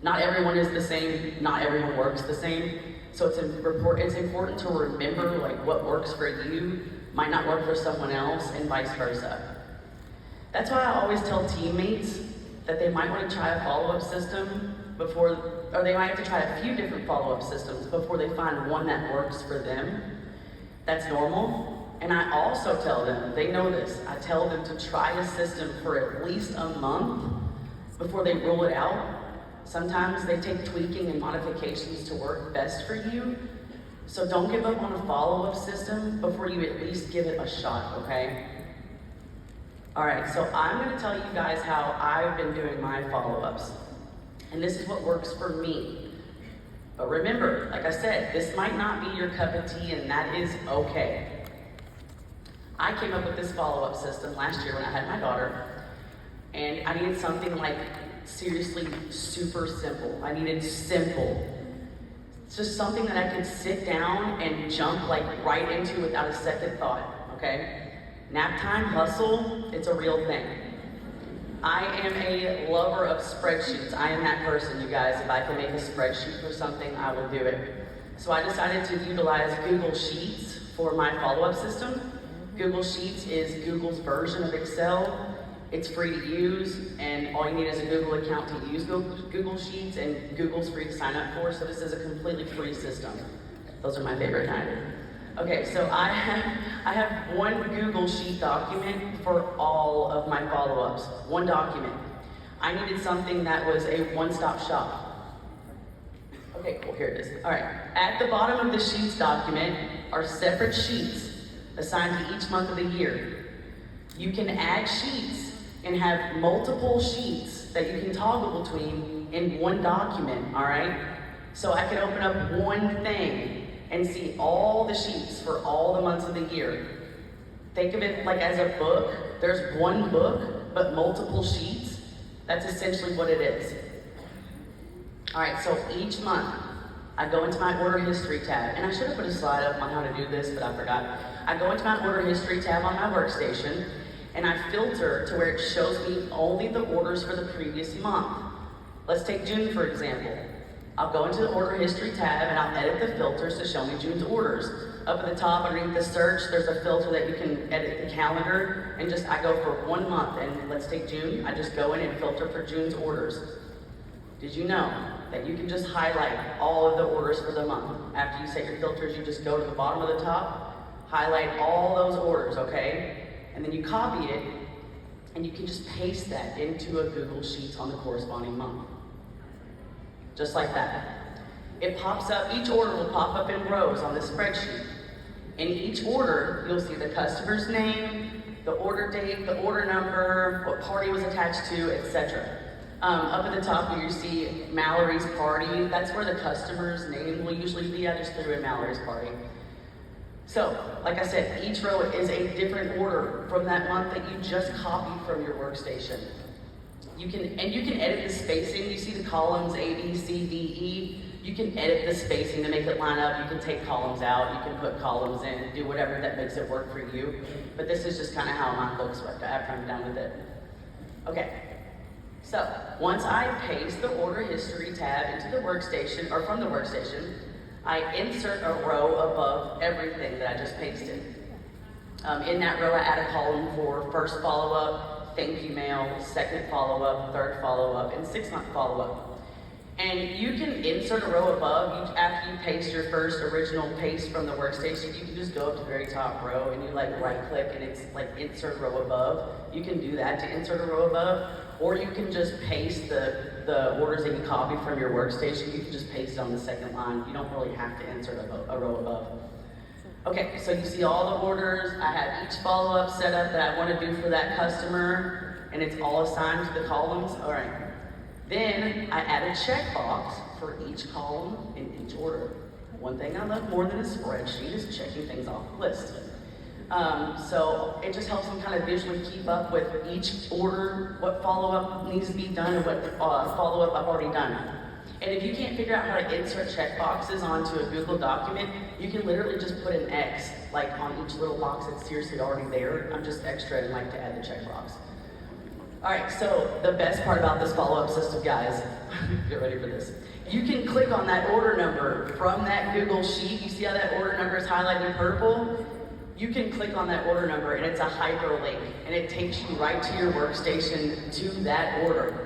Not everyone is the same, not everyone works the same. So it's important to remember like what works for you might not work for someone else and vice versa. That's why I always tell teammates that they might want to try a follow-up system or they might have to try a few different follow-up systems before they find one that works for them. That's normal. And I also tell them, they know this, I tell them to try a system for at least a month before they rule it out. Sometimes they take tweaking and modifications to work best for you. So don't give up on a follow-up system before you at least give it a shot, okay? All right, so I'm gonna tell you guys how I've been doing my follow-ups. And this is what works for me. But remember, like I said, this might not be your cup of tea and that is okay. I came up with this follow-up system last year when I had my daughter, and I needed something like seriously super simple. I needed simple. It's just something that I could sit down and jump like right into without a second thought, okay? Nap time hustle, it's a real thing. I am a lover of spreadsheets. I am that person, you guys. If I can make a spreadsheet for something, I will do it. So I decided to utilize Google Sheets for my follow-up system. Google Sheets is Google's version of Excel. It's free to use, and all you need is a Google account to use Google Sheets, and Google's free to sign up for, so this is a completely free system. Those are my favorite kind. Okay, so I have one Google Sheet document for all of my follow-ups. One document. I needed something that was a one-stop shop. Okay, cool, here it is. All right, at the bottom of the Sheets document are separate sheets assigned to each month of the year. You can add sheets and have multiple sheets that you can toggle between in one document, all right? So I can open up one thing and see all the sheets for all the months of the year. Think of it like as a book. There's one book, but multiple sheets. That's essentially what it is. All right, so each month, I go into my order history tab, and I should have put a slide up on how to do this, but I forgot. I go into my order history tab on my workstation, and I filter to where it shows me only the orders for the previous month. Let's take June, for example. I'll go into the order history tab and I'll edit the filters to show me June's orders. Up at the top underneath the search, there's a filter that you can edit the calendar, and I go for 1 month, and let's take June. I just go in and filter for June's orders. Did you know that you can just highlight all of the orders for the month? After you set your filters, you just go to the bottom of the top, highlight all those orders, okay? And then you copy it, and you can just paste that into a Google Sheets on the corresponding month. Just like that. It pops up, each order will pop up in rows on the spreadsheet. In each order, you'll see the customer's name, the order date, the order number, what party was attached to, etc. Up at the top, you see Mallory's party. That's where the customer's name will usually be. I just threw in Mallory's party. So, like I said, each row is a different order from that month that you just copied from your workstation. You can edit the spacing. You see the columns A, B, C, D, E. You can edit the spacing to make it line up. You can take columns out. You can put columns in. Do whatever that makes it work for you. But this is just kind of how mine looks after I'm done with it. Okay. So once I paste the order history tab into the workstation, or from the workstation, I insert a row above everything that I just pasted. In that row, I add a column for first follow-up, thank you mail, second follow-up, third follow-up, and 6-month follow-up. And you can insert a row above. After you paste your first original paste from the workstation, you can just go up to the very top row and you right-click and it's like insert row above. You can do that to insert a row above, or you can just paste the orders that you copied from your workstation. You can just paste it on the second line. You don't really have to insert a row above. Okay, so you see all the orders. I have each follow-up set up that I want to do for that customer, and it's all assigned to the columns. All right. Then I add a checkbox for each column in each order. One thing I love more than a spreadsheet is checking things off the list. So it just helps me kind of visually keep up with each order, what follow-up needs to be done, and what follow-up I've already done. And if you can't figure out how to insert checkboxes onto a Google document, you can literally just put an X like on each little box that's seriously already there. I'm just extra and like to add the checkbox. All right, so the best part about this follow-up system, guys, get ready for this. You can click on that order number from that Google sheet. You see how that order number is highlighted in purple? You can click on that order number and it's a hyperlink and it takes you right to your workstation to that order.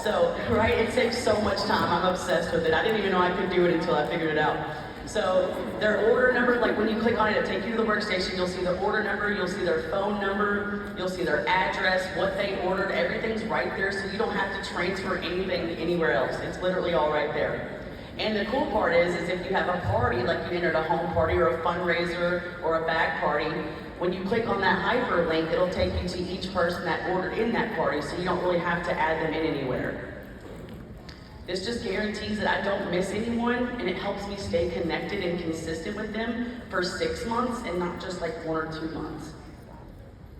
So, right, it saves so much time. I'm obsessed with it. I didn't even know I could do it until I figured it out. So their order number, like when you click on it, it'll take you to the workstation. You'll see the order number, you'll see their phone number, you'll see their address, what they ordered. Everything's right there, so you don't have to transfer anything anywhere else. It's literally all right there. And the cool part is if you have a party, like you entered a home party or a fundraiser or a bag party, when you click on that hyperlink, it'll take you to each person that ordered in that party, so you don't really have to add them in anywhere. This just guarantees that I don't miss anyone, and it helps me stay connected and consistent with them for 6 months and not just like 1 or 2 months.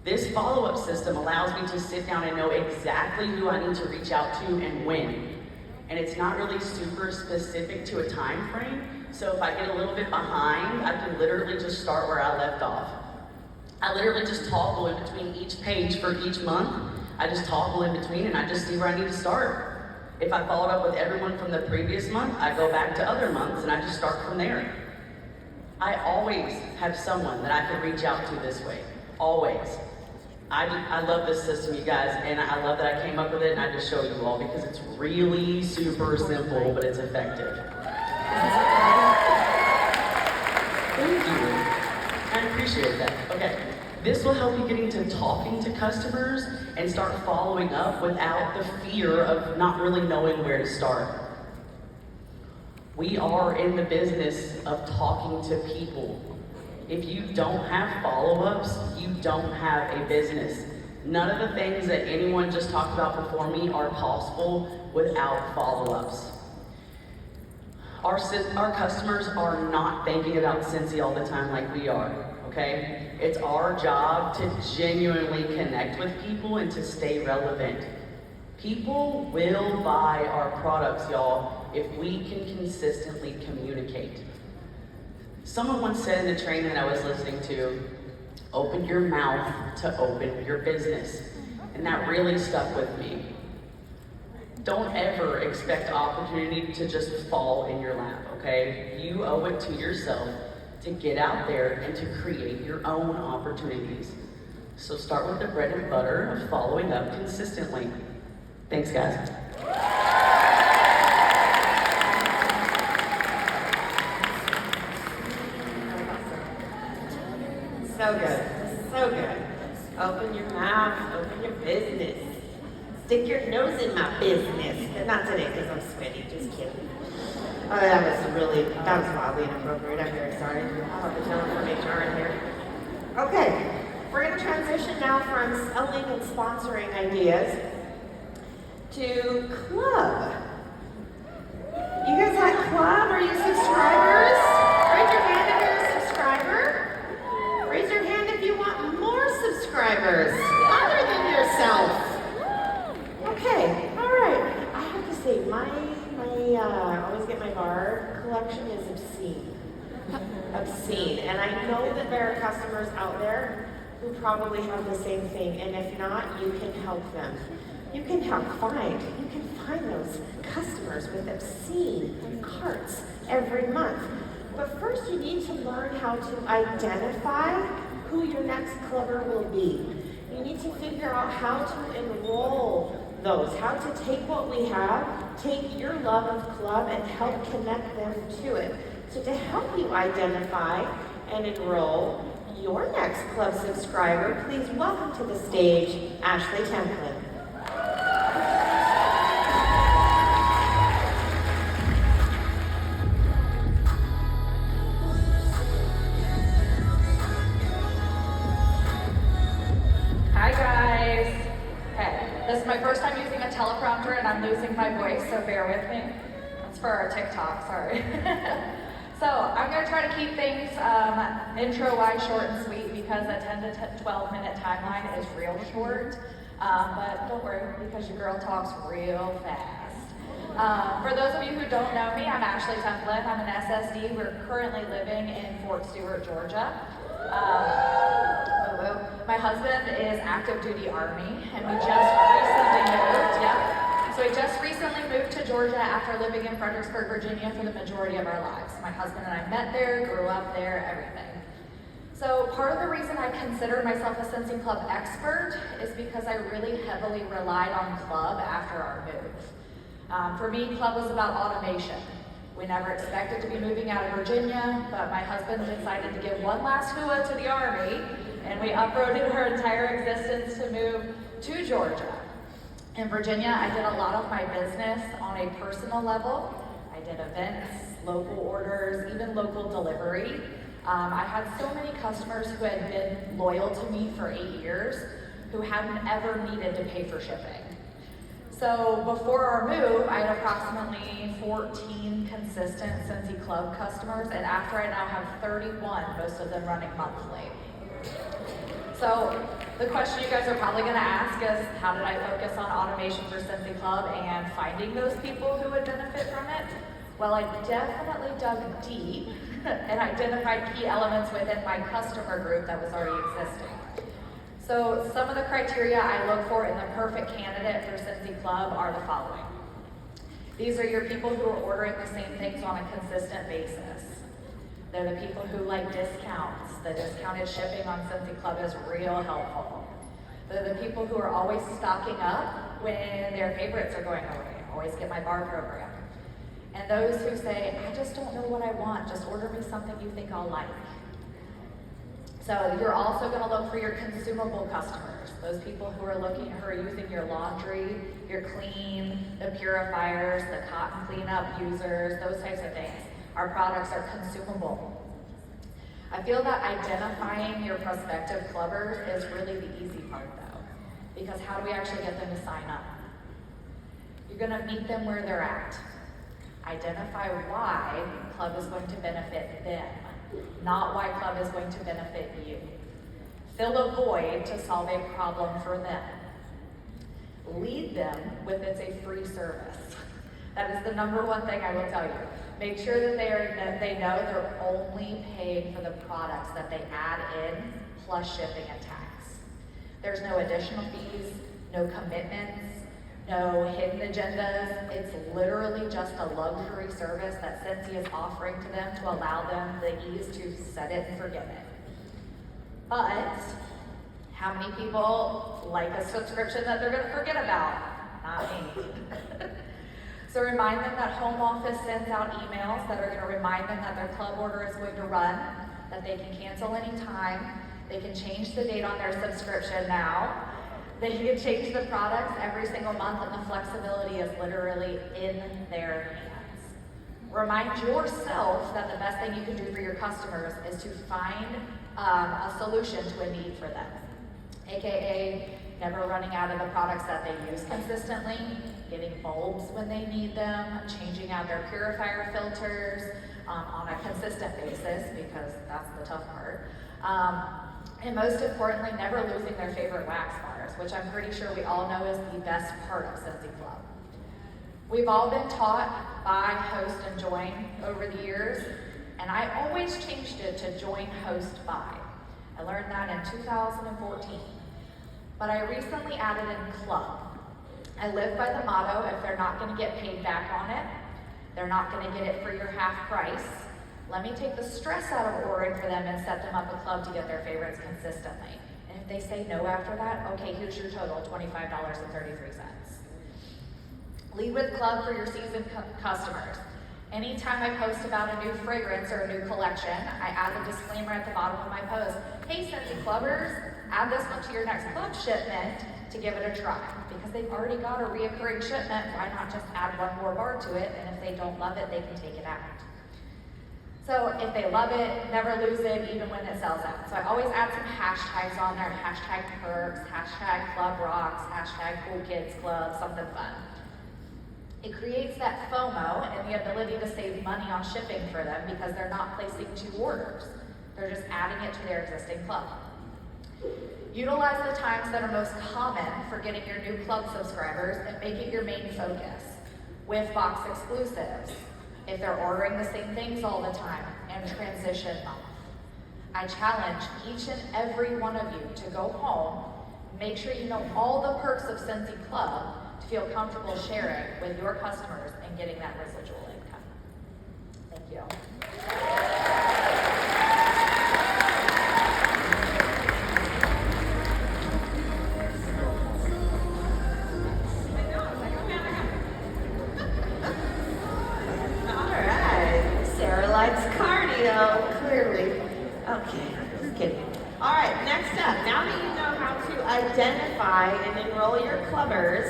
This follow-up system allows me to sit down and know exactly who I need to reach out to and when. And it's not really super specific to a time frame, so if I get a little bit behind, I can literally just start where I left off. I literally just toggle in between each page for each month. I just toggle in between and I just see where I need to start. If I followed up with everyone from the previous month, I go back to other months and I just start from there. I always have someone that I can reach out to this way, always. I love this system, you guys, and I love that I came up with it and I just show you all because it's really super simple, but it's effective. Thank you. I appreciate that. Okay. This will help you get into talking to customers and start following up without the fear of not really knowing where to start. We are in the business of talking to people. If you don't have follow-ups, you don't have a business. None of the things that anyone just talked about before me are possible without follow-ups. Our customers are not thinking about Scentsy all the time like we are, okay? It's our job to genuinely connect with people and to stay relevant. People will buy our products, y'all, if we can consistently communicate. Someone once said in the training that I was listening to, open your mouth to open your business. And that really stuck with me. Don't ever expect opportunity to just fall in your lap, okay? You owe it to yourself to get out there and to create your own opportunities. So start with the bread and butter of following up consistently. Thanks, guys. So good, so good. Open your mouth, open your business. Stick your nose in my business. But not today, because I'm sweaty, just kidding. Oh, that was wildly inappropriate. I'm very sorry. I'll have to tell them from HR in here. Okay, we're gonna transition now from selling and sponsoring ideas to club. You guys at club? Are you subscribers? Raise your hand if you're a subscriber. Raise your hand if you want more subscribers, other than yourself. Okay, all right. I have to say, I always get my bar collection is obscene. Obscene. And I know that there are customers out there who probably have the same thing, and if not, you can help them. You can find those customers with obscene carts every month. But first you need to learn how to identify who your next clubber will be. You need to figure out how to enroll those, how to take what we have, take your love of club and help connect them to it. So to help you identify and enroll your next club subscriber, please welcome to the stage, Ashley Templin. Hi guys. Hey, this is my first time using a teleprompter and I'm losing my voice, so bear with me. It's for our TikTok, sorry. So I'm gonna try to keep things intro-wise short and sweet because a 10 to 12 minute timeline is real short. But don't worry, because your girl talks real fast. For those of you who don't know me, I'm Ashley Templin. I'm an SSD. We're currently living in Fort Stewart, Georgia. My husband is active duty Army, and we just recently moved. Yep. So we just recently moved to Georgia after living in Fredericksburg, Virginia for the majority of our lives. My husband and I met there, grew up there, everything. So part of the reason I consider myself a Scentsy Club expert is because I really heavily relied on Club after our move. For me, Club was about automation. We never expected to be moving out of Virginia, but my husband decided to give one last hooah to the Army, and we uprooted our entire existence to move to Georgia. In Virginia, I did a lot of my business on a personal level. I did events, local orders, even local delivery. I had so many customers who had been loyal to me for 8 years who hadn't ever needed to pay for shipping. So before our move, I had approximately 14 consistent Scentsy Club customers, and after I now have 31, most of them running monthly. So the question you guys are probably gonna ask is, how did I focus on automation for Scentsy Club and finding those people who would benefit from it? Well, I definitely dug deep and identified key elements within my customer group that was already existing. So some of the criteria I look for in the perfect candidate for Scentsy Club are the following. These are your people who are ordering the same things on a consistent basis. They're the people who like discounts. The discounted shipping on Scentsy Club is real helpful. They're the people who are always stocking up when their favorites are going away. Always get my bar program. And those who say, I just don't know what I want, just order me something you think I'll like. So you're also gonna look for your consumable customers, those people who are using your laundry, your clean, the purifiers, the cotton cleanup users, those types of things. Our products are consumable. I feel that identifying your prospective clubbers is really the easy part though, because how do we actually get them to sign up? You're gonna meet them where they're at. Identify why Club is going to benefit them, not why Club is going to benefit you. Fill a void to solve a problem for them. Lead them with it's a free service. That is the number one thing I will tell you. Make sure that they know they're only paying for the products that they add in, plus shipping and tax. There's no additional fees, no commitments, no hidden agendas. It's literally just a luxury service that Scentsy is offering to them to allow them the ease to set it and forget it. But how many people like a subscription that they're gonna forget about? Not me. So remind them that home office sends out emails that are gonna remind them that their club order is going to run, that they can cancel anytime, they can change the date on their subscription now, they can change the products every single month, and the flexibility is literally in their hands. Remind yourself that the best thing you can do for your customers is to find a solution to a need for them. AKA, never running out of the products that they use consistently, getting bulbs when they need them, changing out their purifier filters on a consistent basis, because that's the tough part. And most importantly, never losing their favorite wax bars, which I'm pretty sure we all know is the best part of Scentsy Club. We've all been taught buy, host, and join over the years, and I always changed it to join, host, buy. I learned that in 2014. But I recently added in club. I live by the motto, if they're not gonna get paid back on it, they're not gonna get it for your half price. Let me take the stress out of ordering for them and set them up a club to get their favorites consistently. And if they say no after that, okay, here's your total, $25.33. Lead with club for your seasoned customers. Anytime I post about a new fragrance or a new collection, I add a disclaimer at the bottom of my post. Hey, Scentsy Clubbers, add this one to your next club shipment to give it a try. Because they've already got a reoccurring shipment, why not just add one more bar to it, and if they don't love it, they can take it out. So if they love it, never lose it, even when it sells out. So I always add some hashtags on there, hashtag perks, hashtag club rocks, hashtag cool kids club, something fun. It creates that FOMO and the ability to save money on shipping for them because they're not placing 2 orders. They're just adding it to their existing club. Utilize the times that are most common for getting your new club subscribers and make it your main focus with box exclusives. If they're ordering the same things all the time, and transition month. I challenge each and every one of you to go home, make sure you know all the perks of Scentsy Club to feel comfortable sharing with your customers and getting that residual income. Thank you. Clearly. Okay, just kidding. All right, next up, now that you know how to identify and enroll your clubbers,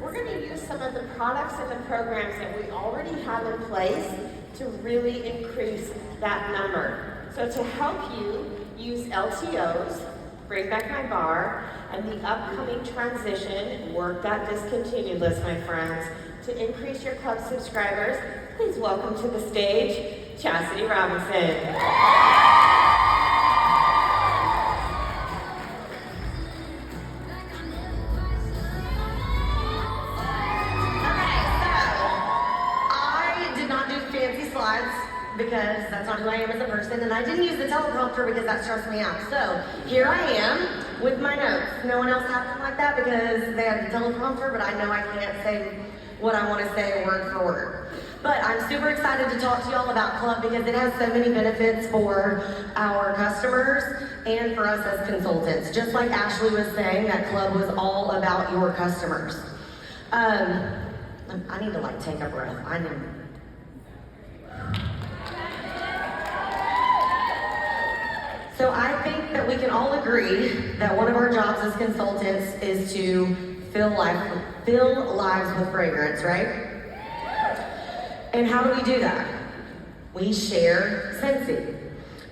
we're going to use some of the products and the programs that we already have in place to really increase that number. So to help you, use LTOs, Bring Back My Bar, and the upcoming transition, Work That Discontinued list, my friends, to increase your club subscribers. Please welcome to the stage, Chastity Robinson. Okay, so I did not do fancy slides because that's not who I am as a person, and I didn't use the teleprompter because that stressed me out. So here I am with my notes. No one else had them like that because they had the teleprompter, but I know I can't say what I want to say word for word. But I'm super excited to talk to y'all about Club because it has so many benefits for our customers and for us as consultants. Just like Ashley was saying, that Club was all about your customers. I need to take a breath. I need. So I think that we can all agree that one of our jobs as consultants is to fill lives with fragrance, right? And how do we do that? We share Scentsy.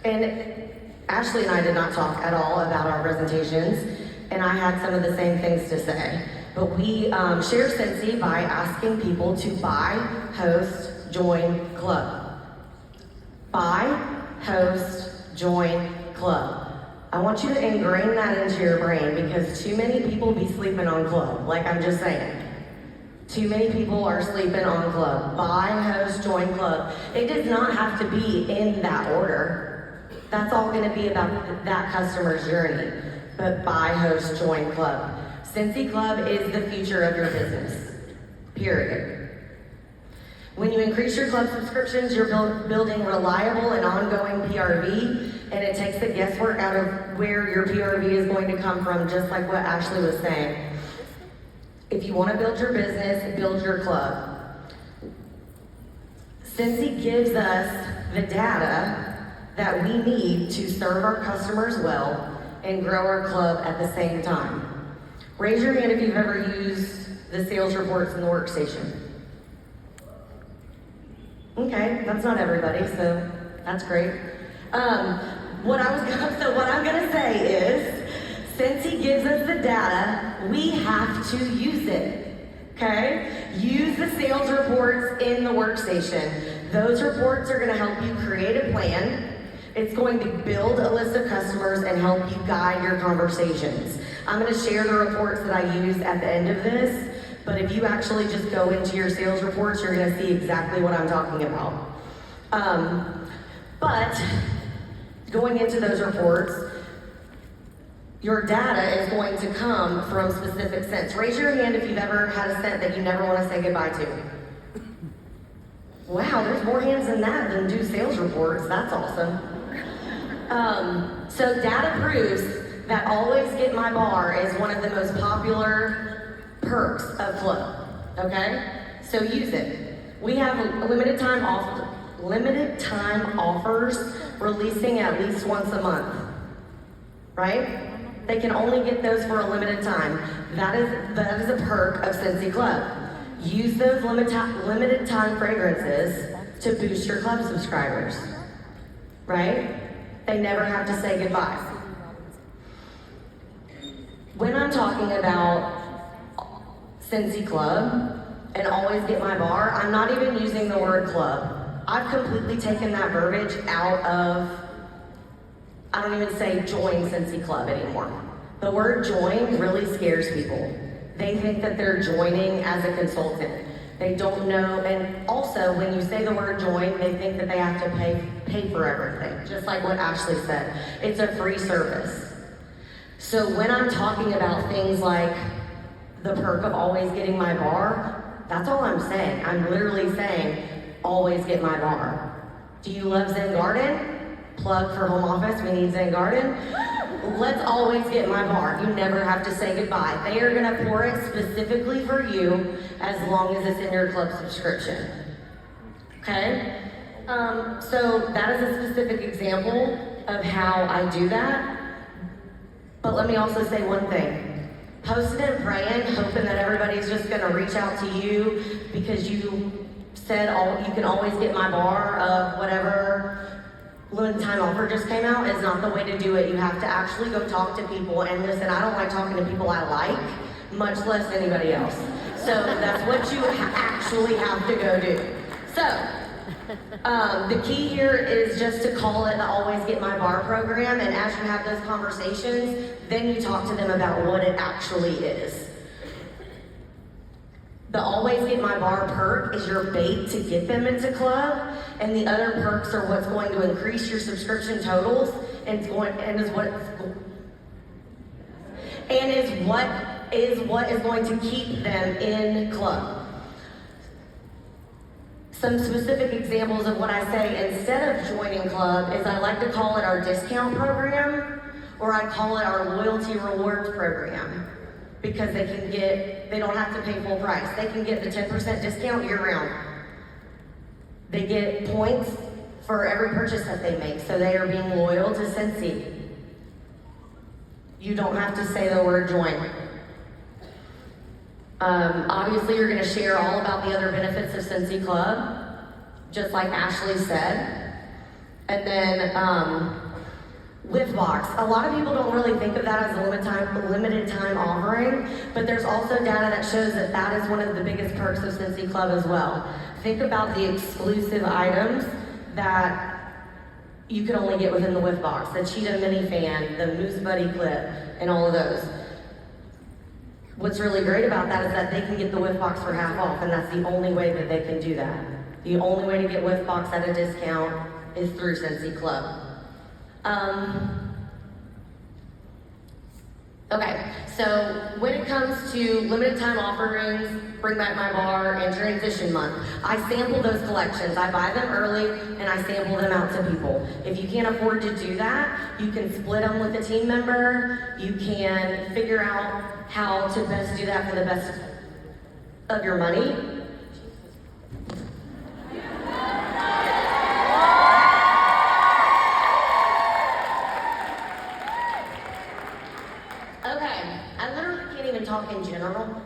And Ashley and I did not talk at all about our presentations, and I had some of the same things to say. But we share Scentsy by asking people to buy, host, join, club. Buy, host, join, club. I want you to ingrain that into your brain because too many people be sleeping on club, like I'm just saying. Too many people are sleeping on club. Buy, host, join, club. It does not have to be in that order. That's all gonna be about that customer's journey. But buy, host, join, club. Scentsy Club is the future of your business, period. When you increase your club subscriptions, you're building reliable and ongoing PRV, and it takes the guesswork out of where your PRV is going to come from, just like what Ashley was saying. If you want to build your business, build your club. Scentsy gives us the data that we need to serve our customers well and grow our club at the same time. Raise your hand if you've ever used the sales reports in the workstation. Okay, that's not everybody, so that's great. What I'm gonna say is, Scentsy gives us the data, we have to use it, okay? Use the sales reports in the workstation. Those reports are gonna help you create a plan. It's going to build a list of customers and help you guide your conversations. I'm gonna share the reports that I use at the end of this, but if you actually just go into your sales reports, you're gonna see exactly what I'm talking about. But going into those reports, your data is going to come from specific scents. Raise your hand if you've ever had a scent that you never want to say goodbye to. Wow, there's more hands than that than do sales reports. That's awesome. So data proves that Always Get My Bar is one of the most popular perks of Club, okay? So use it. We have limited time offers releasing at least once a month, right? They can only get those for a limited time. That is a perk of Scentsy Club. Use those limited time fragrances to boost your club subscribers, right? They never have to say goodbye. When I'm talking about Scentsy Club, and always get my bar, I'm not even using the word club. I've completely taken that verbiage out of, I don't even say join Scentsy Club anymore. The word join really scares people. They think that they're joining as a consultant. They don't know, and also when you say the word join, they think that they have to pay for everything, just like what Ashley said. It's a free service. So when I'm talking about things like the perk of always getting my bar, that's all I'm saying. I'm literally saying, always get my bar. Do you love Zen Garden? Plug for home office, we need Zen Garden. Let's always get my bar. You never have to say goodbye. They are gonna pour it specifically for you as long as it's in your club subscription. Okay? So that is a specific example of how I do that. But let me also say one thing. Posting and praying, hoping that everybody's just gonna reach out to you because you said you can always get my bar of whatever limited time offer just came out is not the way to do it. You have to actually go talk to people. And listen, I don't like talking to people I like, much less anybody else. So that's what you actually have to go do. So, the key here is just to call it the Always Get My Bar program. And as you have those conversations, then you talk to them about what it actually is. The Always Get My Bar perk is your bait to get them into club, and the other perks are what's going to increase your subscription totals and is what is going to keep them in club. Some specific examples of what I say instead of joining club is I like to call it our discount program, or I call it our loyalty rewards program. Because they don't have to pay full price. They can get the 10% discount year round. They get points for every purchase that they make, so they are being loyal to Scentsy. You don't have to say the word join. Obviously, you're gonna share all about the other benefits of Scentsy Club, just like Ashley said. And then, Lift box. A lot of people don't really think of that as a limited time offering, but there's also data that shows that that is one of the biggest perks of Scentsy Club as well. Think about the exclusive items that you can only get within the Lift box. The Cheetah Mini Fan, the Moose Buddy Clip, and all of those. What's really great about that is that they can get the Lift box for half off, and that's the only way that they can do that. The only way to get Lift box at a discount is through Scentsy Club. Okay, so when it comes to limited time offerings, Bring Back My Bar, and Transition Month, I sample those collections. I buy them early and I sample them out to people. If you can't afford to do that, you can split them with a team member. You can figure out how to best do that for the best of your money. Talk in general,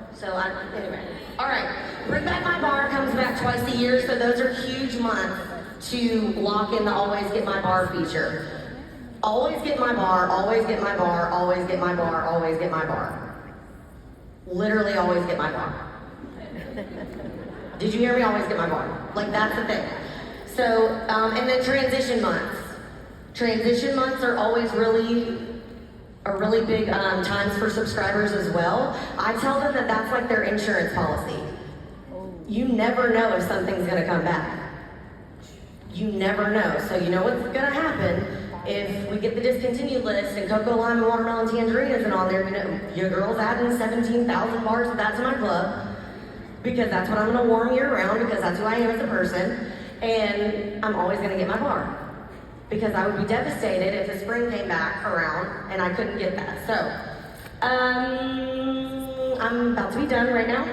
anyway. All right, Bring Back My Bar comes back twice a year, so those are huge months to lock in the Always Get My Bar feature. Always get my bar, always get my bar, always get my bar, always get my bar. Literally always get my bar. Did you hear me? Always get my bar. Like, that's the thing. So, and then transition months. Transition months are always really big times for subscribers as well. I tell them that that's like their insurance policy. You never know if something's gonna come back. You never know. So you know what's gonna happen if we get the discontinued list and Cocoa Lime and Watermelon Tangerine isn't on there. You know, your girl's adding 17,000 bars of that to my club because that's what I'm gonna warm year round because that's who I am as a person, and I'm always gonna get my bar. Because I would be devastated if the spring came back around and I couldn't get that. So, I'm about to be done right now.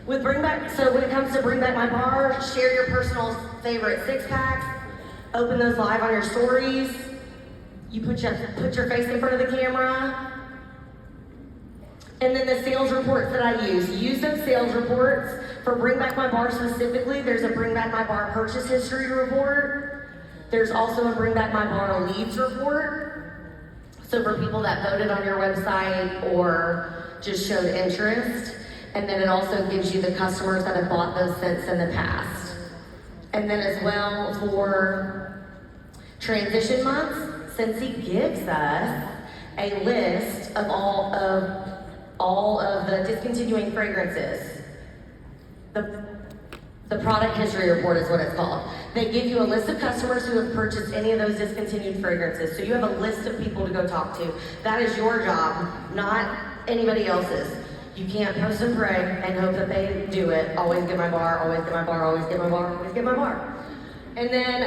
With Bring Back, so when it comes to Bring Back My Bar, share your personal favorite six packs, open those live on your stories. You put your face in front of the camera. And then the sales reports that I use those sales reports for Bring Back My Bar specifically. There's a Bring Back My Bar purchase history report. There's also a Bring Back My Bar leads report. So for people that voted on your website or just showed interest. And then it also gives you the customers that have bought those scents in the past. And then as well for transition months, Scentsy gives us a list of all of the discontinuing fragrances. The product history report is what it's called. They give you a list of customers who have purchased any of those discontinued fragrances. So you have a list of people to go talk to. That is your job, not anybody else's. You can't post and pray and hope that they do it. Always get my bar, always get my bar, always get my bar, always get my bar. And then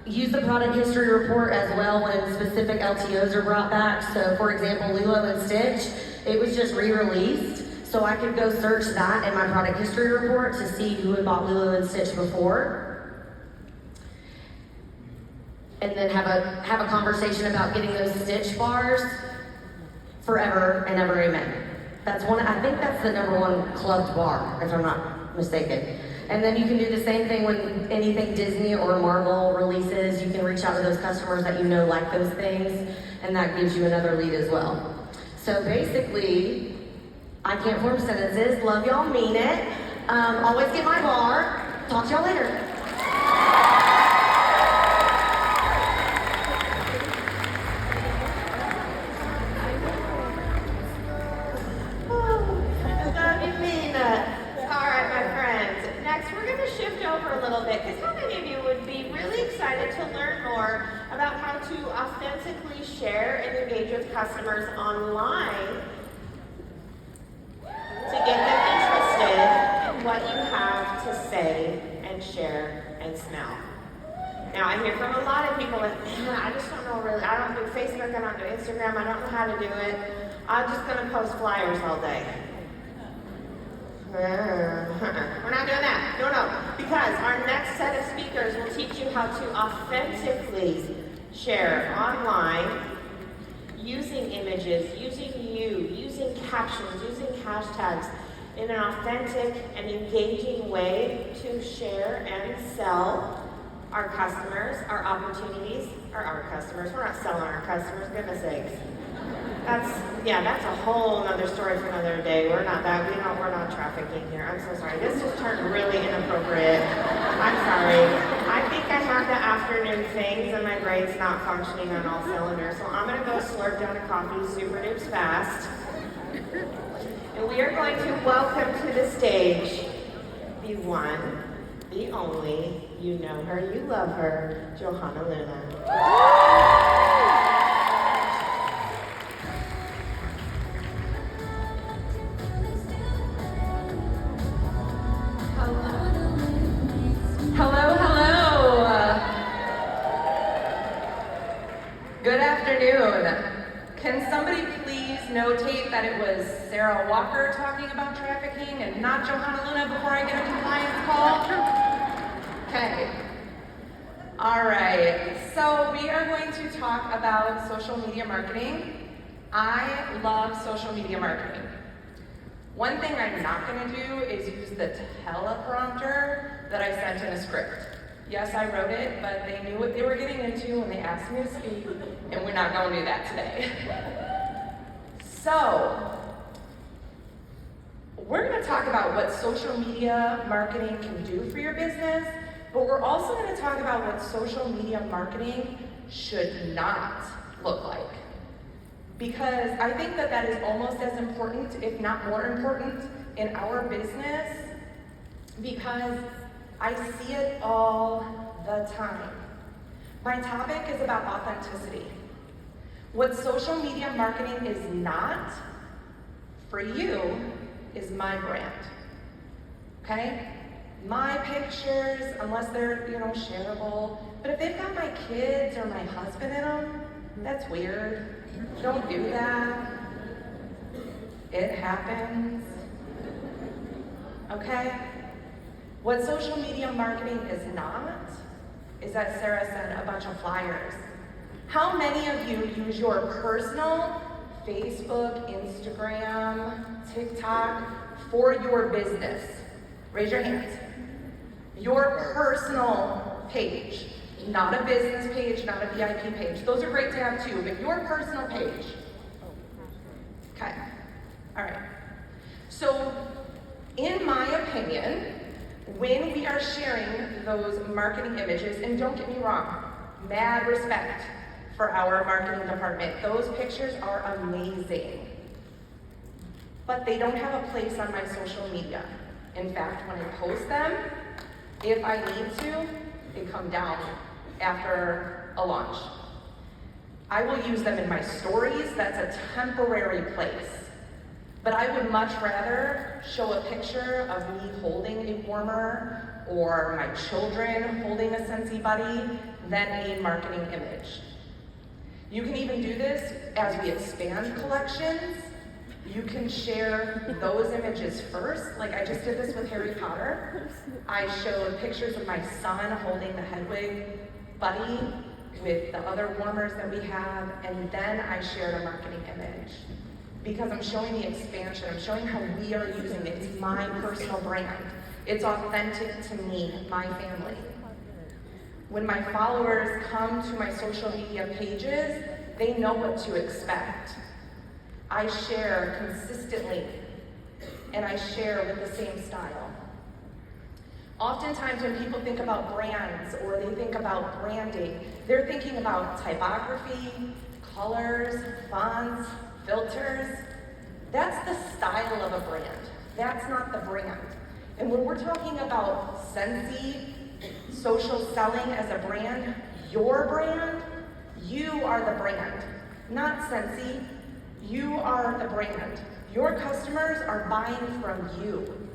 use the product history report as well when specific LTOs are brought back. So for example, Lilo and Stitch, it was just re-released. So I could go search that in my product history report to see who had bought Lilo and Stitch before. And then have a conversation about getting those Stitch bars forever and ever, amen. I think that's the #1 clubbed bar, if I'm not mistaken. And then you can do the same thing when anything Disney or Marvel releases. You can reach out to those customers that you know like those things, and that gives you another lead as well. So basically, I can't form sentences. Love y'all, mean it. Always get my bar. Talk to y'all later. Over a little bit, because how many of you would be really excited to learn more about how to authentically share and engage with customers online to get them interested in what you have to say and share and smell? Now, I hear from a lot of people like, man, I just don't know really, I don't do Facebook, I don't do Instagram, I don't know how to do it. I'm just going to post flyers all day. We're not doing that. No. Because our next set of speakers will teach you how to authentically share online using images, using using captions, using hashtags in an authentic and engaging way to share and sell our customers, our opportunities, or our customers. We're not selling our customers, goodness sakes. That's a whole other story for another day. We're not trafficking here. I'm so sorry. This just turned really inappropriate. I'm sorry. I think I have the afternoon things and my brain's not functioning on all cylinders. So I'm gonna go slurp down a coffee super dupes fast. And we are going to welcome to the stage the one, the only, you know her, you love her, Johanna Luna. Good afternoon. Can somebody please notate that it was Sarah Walker talking about trafficking and not Johanna Luna before I get a compliance call? Okay. All right. So we are going to talk about social media marketing. I love social media marketing. One thing I'm not going to do is use the teleprompter that I sent in a script. Yes, I wrote it, but they knew what they were getting into when they asked me to speak, and we're not going to do that today. So, we're going to talk about what social media marketing can do for your business, but we're also going to talk about what social media marketing should not look like. Because I think that is almost as important, if not more important, in our business, because I see it all the time. My topic is about authenticity. What social media marketing is not, for you, is my brand. Okay? My pictures, unless they're, shareable, but if they've got my kids or my husband in them, that's weird. Don't do that. It happens. Okay? What social media marketing is not, is that Sarah said a bunch of flyers. How many of you use your personal Facebook, Instagram, TikTok for your business? Raise your hands. Your personal page, not a business page, not a VIP page. Those are great to have too, but your personal page. Okay. All right. So, in my opinion, when we are sharing those marketing images, and don't get me wrong, mad respect for our marketing department. Those pictures are amazing. But they don't have a place on my social media. In fact, when I post them, if I need to, they come down after a launch. I will use them in my stories, that's a temporary place. But I would much rather show a picture of me holding a warmer or my children holding a Scentsy Buddy than a marketing image. You can even do this as we expand collections. You can share those images first. Like I just did this with Harry Potter. I showed pictures of my son holding the Hedwig Buddy with the other warmers that we have, and then I shared a marketing image. Because I'm showing the expansion, I'm showing how we are using it. It's my personal brand. It's authentic to me, my family. When my followers come to my social media pages, they know what to expect. I share consistently, and I share with the same style. Oftentimes when people think about brands or they think about branding, they're thinking about typography, colors, fonts, filters. That's the style of a brand. That's not the brand. And when we're talking about Scentsy, social selling as a brand, your brand, you are the brand, not Scentsy. You are the brand. Your customers are buying from you,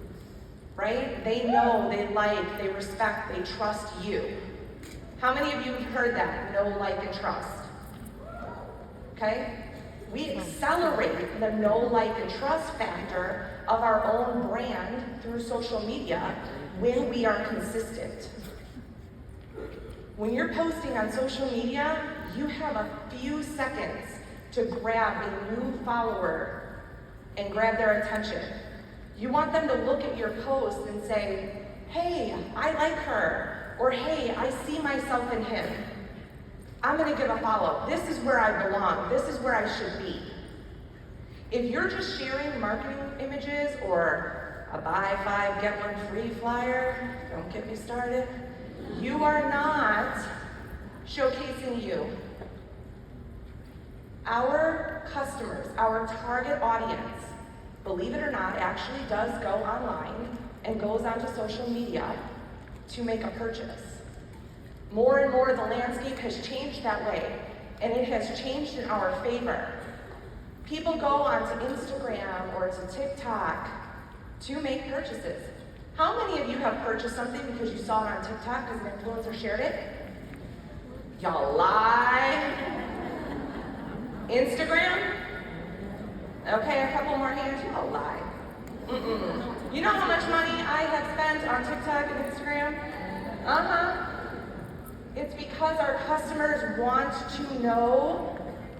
right? They know, they like, they respect, they trust you. How many of you have heard that? Know, like, and trust. Okay? We accelerate the know, like, and trust factor of our own brand through social media when we are consistent. When you're posting on social media, you have a few seconds to grab a new follower and grab their attention. You want them to look at your post and say, hey, I like her, or hey, I see myself in him. I'm gonna give a follow. This is where I belong. This is where I should be. If you're just sharing marketing images or a buy 5, get 1 free flyer, don't get me started, you are not showcasing you. Our customers, our target audience, believe it or not, actually does go online and goes onto social media to make a purchase. More and more, the landscape has changed that way, and it has changed in our favor. People go onto Instagram or to TikTok to make purchases. How many of you have purchased something because you saw it on TikTok because an influencer shared it? Y'all lie. Instagram? Okay, a couple more hands. Y'all lie. You know how much money I have spent on TikTok and Instagram? It's because our customers want to know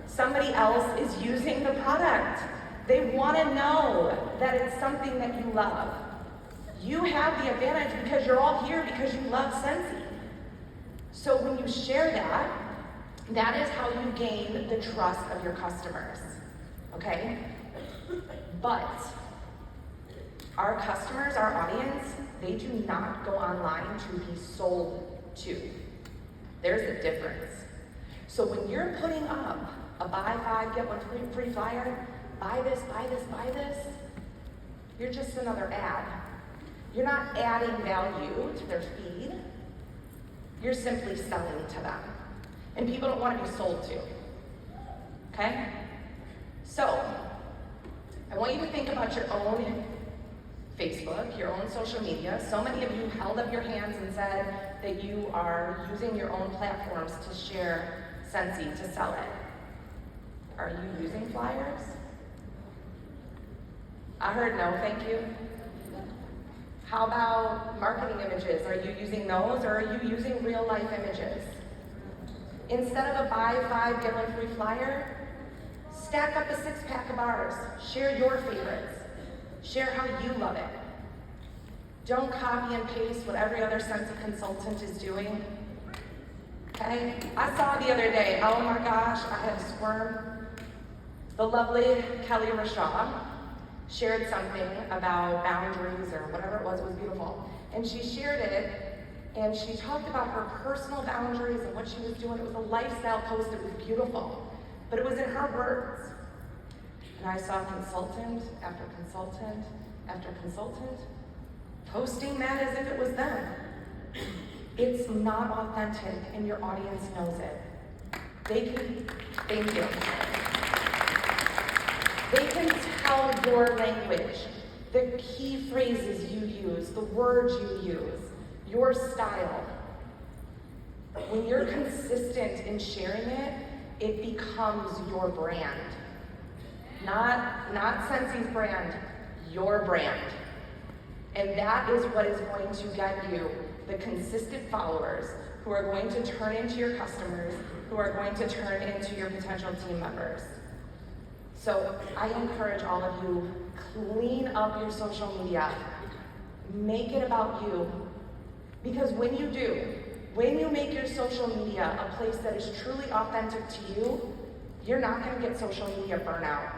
somebody else is using the product. They want to know that it's something that you love. You have the advantage because you're all here because you love Scentsy. So when you share that, that is how you gain the trust of your customers, okay? But our customers, our audience, they do not go online to be sold to. There's a difference. So when you're putting up a buy 5, get 1 free flyer, buy this, buy this, buy this, you're just another ad. You're not adding value to their feed. You're simply selling to them. And people don't want to be sold to. Okay? So, I want you to think about your own Facebook, your own social media. So many of you held up your hands and said that you are using your own platforms to share Scentsy, to sell it. Are you using flyers? I heard no, thank you. How about marketing images? Are you using those, or are you using real life images? Instead of a buy 5, get 1 free flyer, stack up a 6-pack of bars. Share your favorites. Share how you love it. Don't copy and paste what every other Scentsy consultant is doing. Okay? I saw the other day, oh my gosh, I had to squirm. The lovely Kelly Rashaw shared something about boundaries or whatever it was beautiful. And she shared it, and she talked about her personal boundaries and what she was doing. It was a lifestyle post, it was beautiful, but it was in her words. And I saw consultant after consultant after consultant posting that as if it was them. It's not authentic, and your audience knows it. Thank you. They can tell your language, the key phrases you use, the words you use, your style. When you're consistent in sharing it, it becomes your brand. Not Scentsy's brand, your brand. And that is what is going to get you the consistent followers who are going to turn into your customers, who are going to turn into your potential team members. So I encourage all of you, clean up your social media. Make it about you. Because when you do, when you make your social media a place that is truly authentic to you, you're not going to get social media burnout.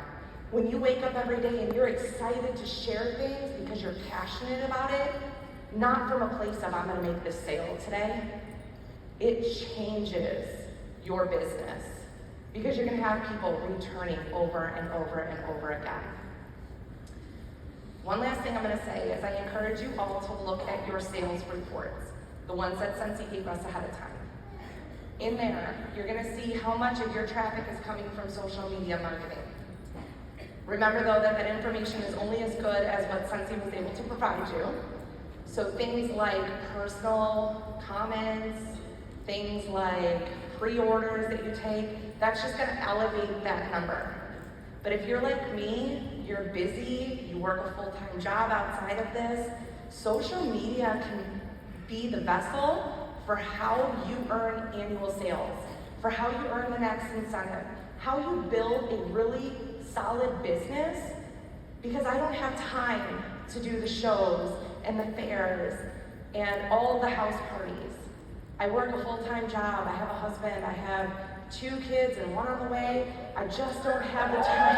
When you wake up every day and you're excited to share things because you're passionate about it, not from a place of I'm going to make this sale today, it changes your business because you're going to have people returning over and over and over again. One last thing I'm going to say is I encourage you all to look at your sales reports, the ones that Scentsy gave us ahead of time. In there, you're going to see how much of your traffic is coming from social media marketing. Remember though that information is only as good as what Scentsy was able to provide you. So things like personal comments, things like pre-orders that you take, that's just gonna elevate that number. But if you're like me, you're busy, you work a full-time job outside of this, social media can be the vessel for how you earn annual sales, for how you earn the next incentive, how you build a really solid business, because I don't have time to do the shows and the fairs and all the house parties. I work a full-time job, I have a husband, I have 2 kids and 1 on the way. I just don't have the time.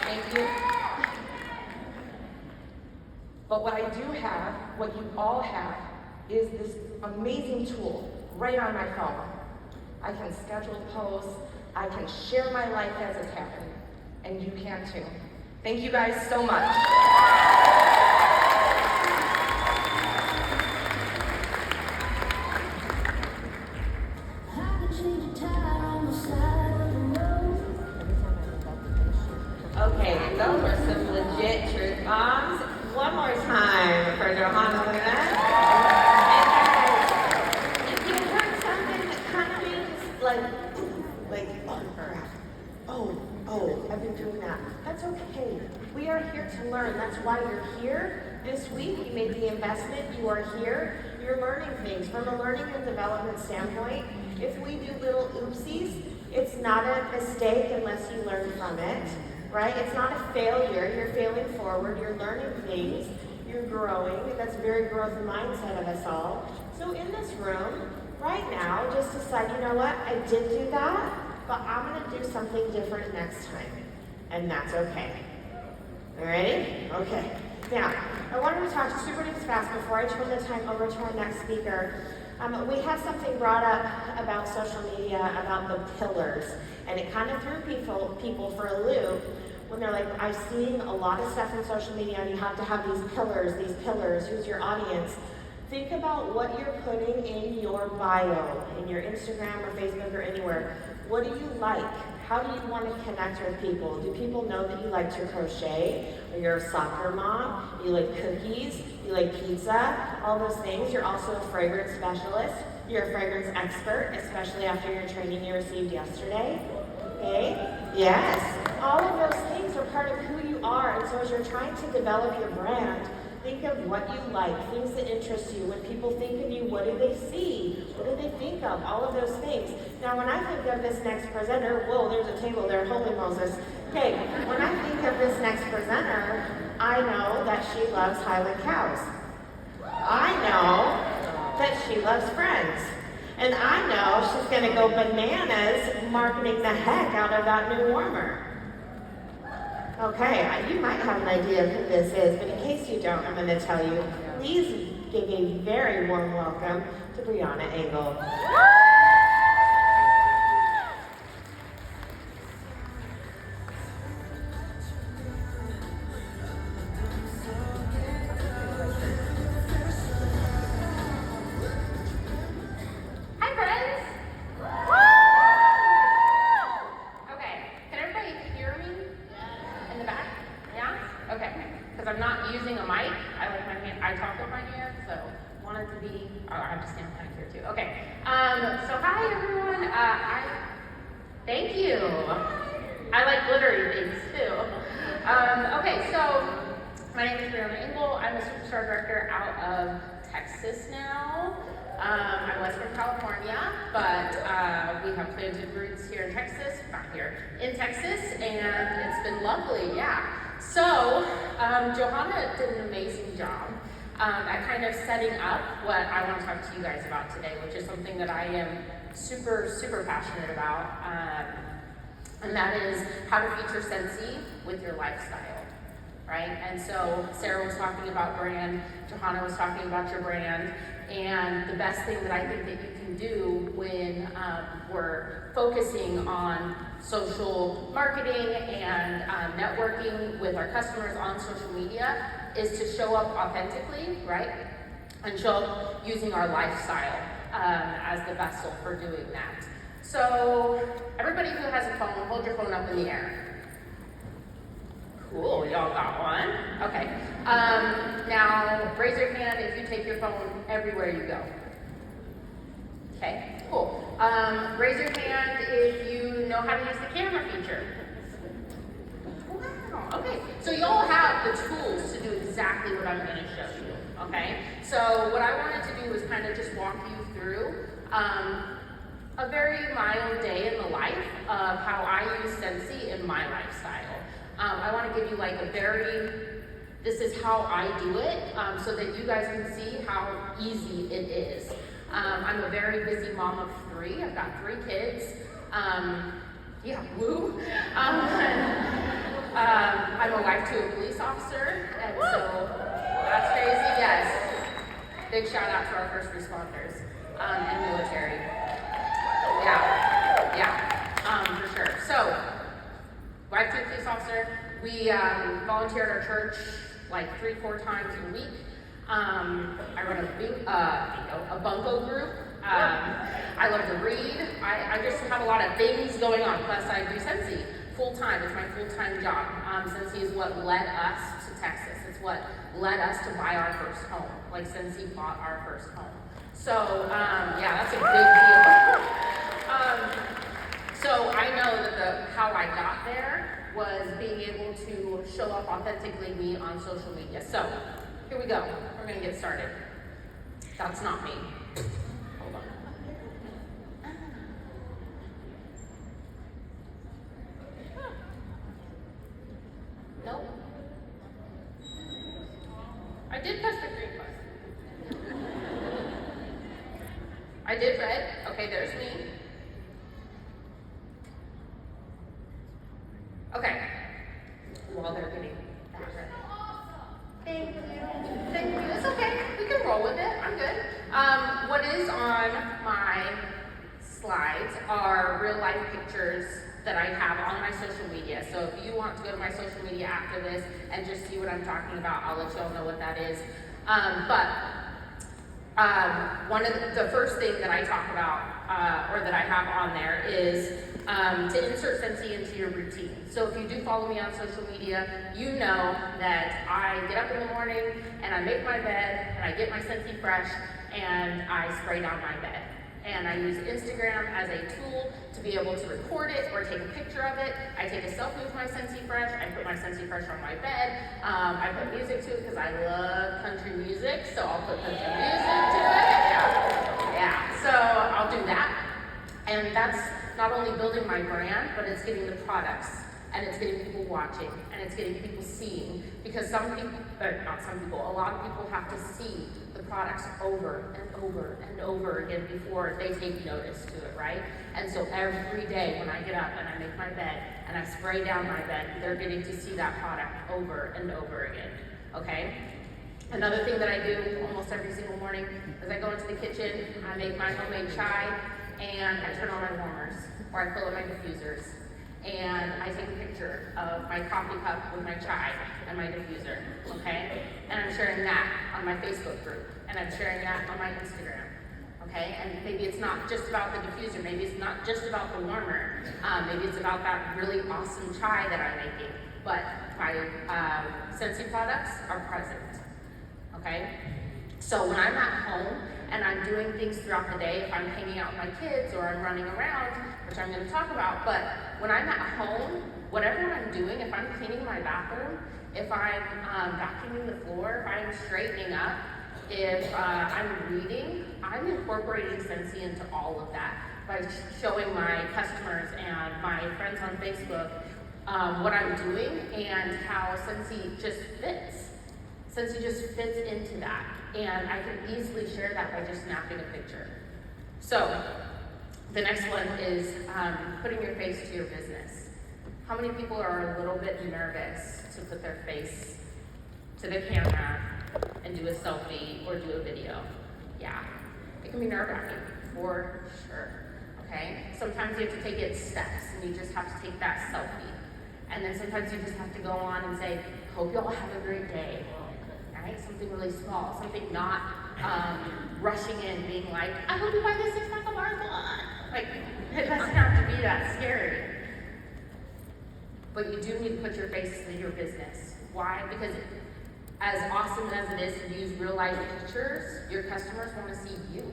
Thank you. But what I do have, what you all have, is this amazing tool right on my phone. I can schedule posts, I can share my life as it's happening, and you can too. Thank you guys so much. Okay, those were some legit truth bombs. One more time for Johanna. Look at that. And if you heard something that kind of means like, oh crap. Oh, I've been doing that. That's okay. We are here to learn. That's why you're here. This week you made the investment. You are here. You're learning things. From a learning and development standpoint, if we do little oopsies, it's not a mistake unless you learn from it. Right? It's not a failure. You're failing forward. You're learning things. You're growing. That's very growth mindset of us all. So in this room, right now, just decide, you know what? I did do that, but I'm going to do something different next time. And that's okay. All ready? Okay. Now, I wanted to talk super fast before I turn the time over to our next speaker. We have something brought up about social media, about the pillars, and it kind of threw people for a loop when they're like, I'm seeing a lot of stuff in social media and you have to have these pillars, who's your audience? Think about what you're putting in your bio, in your Instagram or Facebook or anywhere. What do you like? How do you want to connect with people? Do people know that you like to crochet? Or you're a soccer mom? You like cookies? You like pizza? All those things. You're also a fragrance specialist. You're a fragrance expert, especially after your training you received yesterday. Okay? Yes. All of those things are part of who you are. And so as you're trying to develop your brand, think of what you like, things that interest you. When people think of you, what do they see? What do they think of? All of those things. Now, when I think of this next presenter, whoa, there's a table there, holy Moses. Okay, when I think of this next presenter, I know that she loves Highland cows. I know that she loves Friends. And I know she's gonna go bananas marketing the heck out of that new warmer. Okay, you might have an idea of who this is, but in case you don't, I'm gonna tell you. Please give a very warm welcome to Brianna Engel. Hi, friends. Okay, can everybody hear me? In the back? Yeah? Okay, because I'm not using a mic. I like my hand, I talk with my hands, so want it to be, oh, I have to stand kind of here too. Okay, so hi everyone. Thank you. I like glittery things too. Okay, so my name is Brianna Engel. I'm a superstar director out of Texas now. I was from California, but we have planted roots here in Texas, not here, in Texas, and it's been lovely, yeah. So, Johanna did an amazing job at kind of setting up what I want to talk to you guys about today, which is something that I am super, super passionate about, and that is how to feature Scentsy with your lifestyle, right? And so Sarah was talking about brand, Johanna was talking about your brand, and the best thing that I think that you can do when we're focusing on social marketing and networking with our customers on social media is to show up authentically, right? And show up using our lifestyle as the vessel for doing that. So everybody who has a phone, hold your phone up in the air. Cool, y'all got one. Okay. Now raise your hand if you take your phone everywhere you go. Okay, cool. Raise your hand if you know how to use the camera feature. Wow, okay. So you all have the tools to do exactly what I'm going to show you, okay? So what I wanted to do was kind of just walk you through a very mild day in the life of how I use Scentsy in my lifestyle. I want to give you like a very, this is how I do it, so that you guys can see how easy it is. I'm a very busy mom of 3. I've got 3 kids. Yeah, woo. I'm a wife to a police officer, and so that's crazy, yes. Big shout out to our first responders and military. Yeah, for sure. So, wife to a police officer. We volunteer at our church like 3-4 times a week. I run a bunco group. I love to read. I just have a lot of things going on. Plus, I do Scentsy full time. It's my full-time job. Scentsy is what led us to Texas. It's what led us to buy our first home. Like Scentsy bought our first home. So yeah, that's a big deal. So I know that how I got there was being able to show up authentically me on social media. So here we go. We're gonna get started. That's not me. Hold on. Nope. I did press the green button. I did red. Okay, there's me. Okay. While they're getting that ready. Thank you. Thank you. It's okay. We can roll with it. I'm good. What is on my slides are real life pictures that I have on my social media. So if you want to go to my social media after this and just see what I'm talking about, I'll let you all know what that is. One of the first thing that I talk about, or that I have on there is to insert Scentsy into your routine. So if you do follow me on social media, you know that I get up in the morning and I make my bed and I get my Scentsy fresh and I spray down my bed. And I use Instagram as a tool to be able to record it or take a picture of it. I take a selfie with my Scentsy Fresh. I put my Scentsy Fresh on my bed. I put music to it because I love country music, so I'll put country music to it. Yeah, so I'll do that. And that's not only building my brand, but it's getting the products, and it's getting people watching, and it's getting people seeing. Because a lot of people have to see the products over and over and over again before they take notice to it, right? And so every day when I get up and I make my bed and I spray down my bed, they're getting to see that product over and over again, okay? Another thing that I do almost every single morning is I go into the kitchen, I make my homemade chai, and I turn on my warmers, or I fill up my diffusers, and I take a picture of my coffee cup with my chai and my diffuser, okay? And I'm sharing that on my Facebook group, and I'm sharing that on my Instagram, okay? And maybe it's not just about the diffuser, maybe it's not just about the warmer, maybe it's about that really awesome chai that I'm making, but my Scentsy products are present, okay? So when I'm at home and I'm doing things throughout the day, if I'm hanging out with my kids or I'm running around, which I'm gonna talk about, but when I'm at home, whatever I'm doing, if I'm cleaning my bathroom, if I'm vacuuming the floor, if I'm straightening up, if I'm reading, I'm incorporating Scentsy into all of that by showing my customers and my friends on Facebook what I'm doing and how Scentsy just fits. Scentsy just fits into that, and I can easily share that by just snapping a picture. So, the next one is putting your face to your business. How many people are a little bit nervous to put their face to the camera and do a selfie or do a video? Yeah, it can be nerve-wracking, for sure, okay? Sometimes you have to take it steps, and you just have to take that selfie. And then sometimes you just have to go on and say, hope you all have a great day. Right? Something really small, something not rushing in, being like, I hope you buy this 6-pack of Arthur. Like, it doesn't have to be that scary. But you do need to put your face to your business. Why? Because as awesome as it is to use real life pictures, your customers want to see you.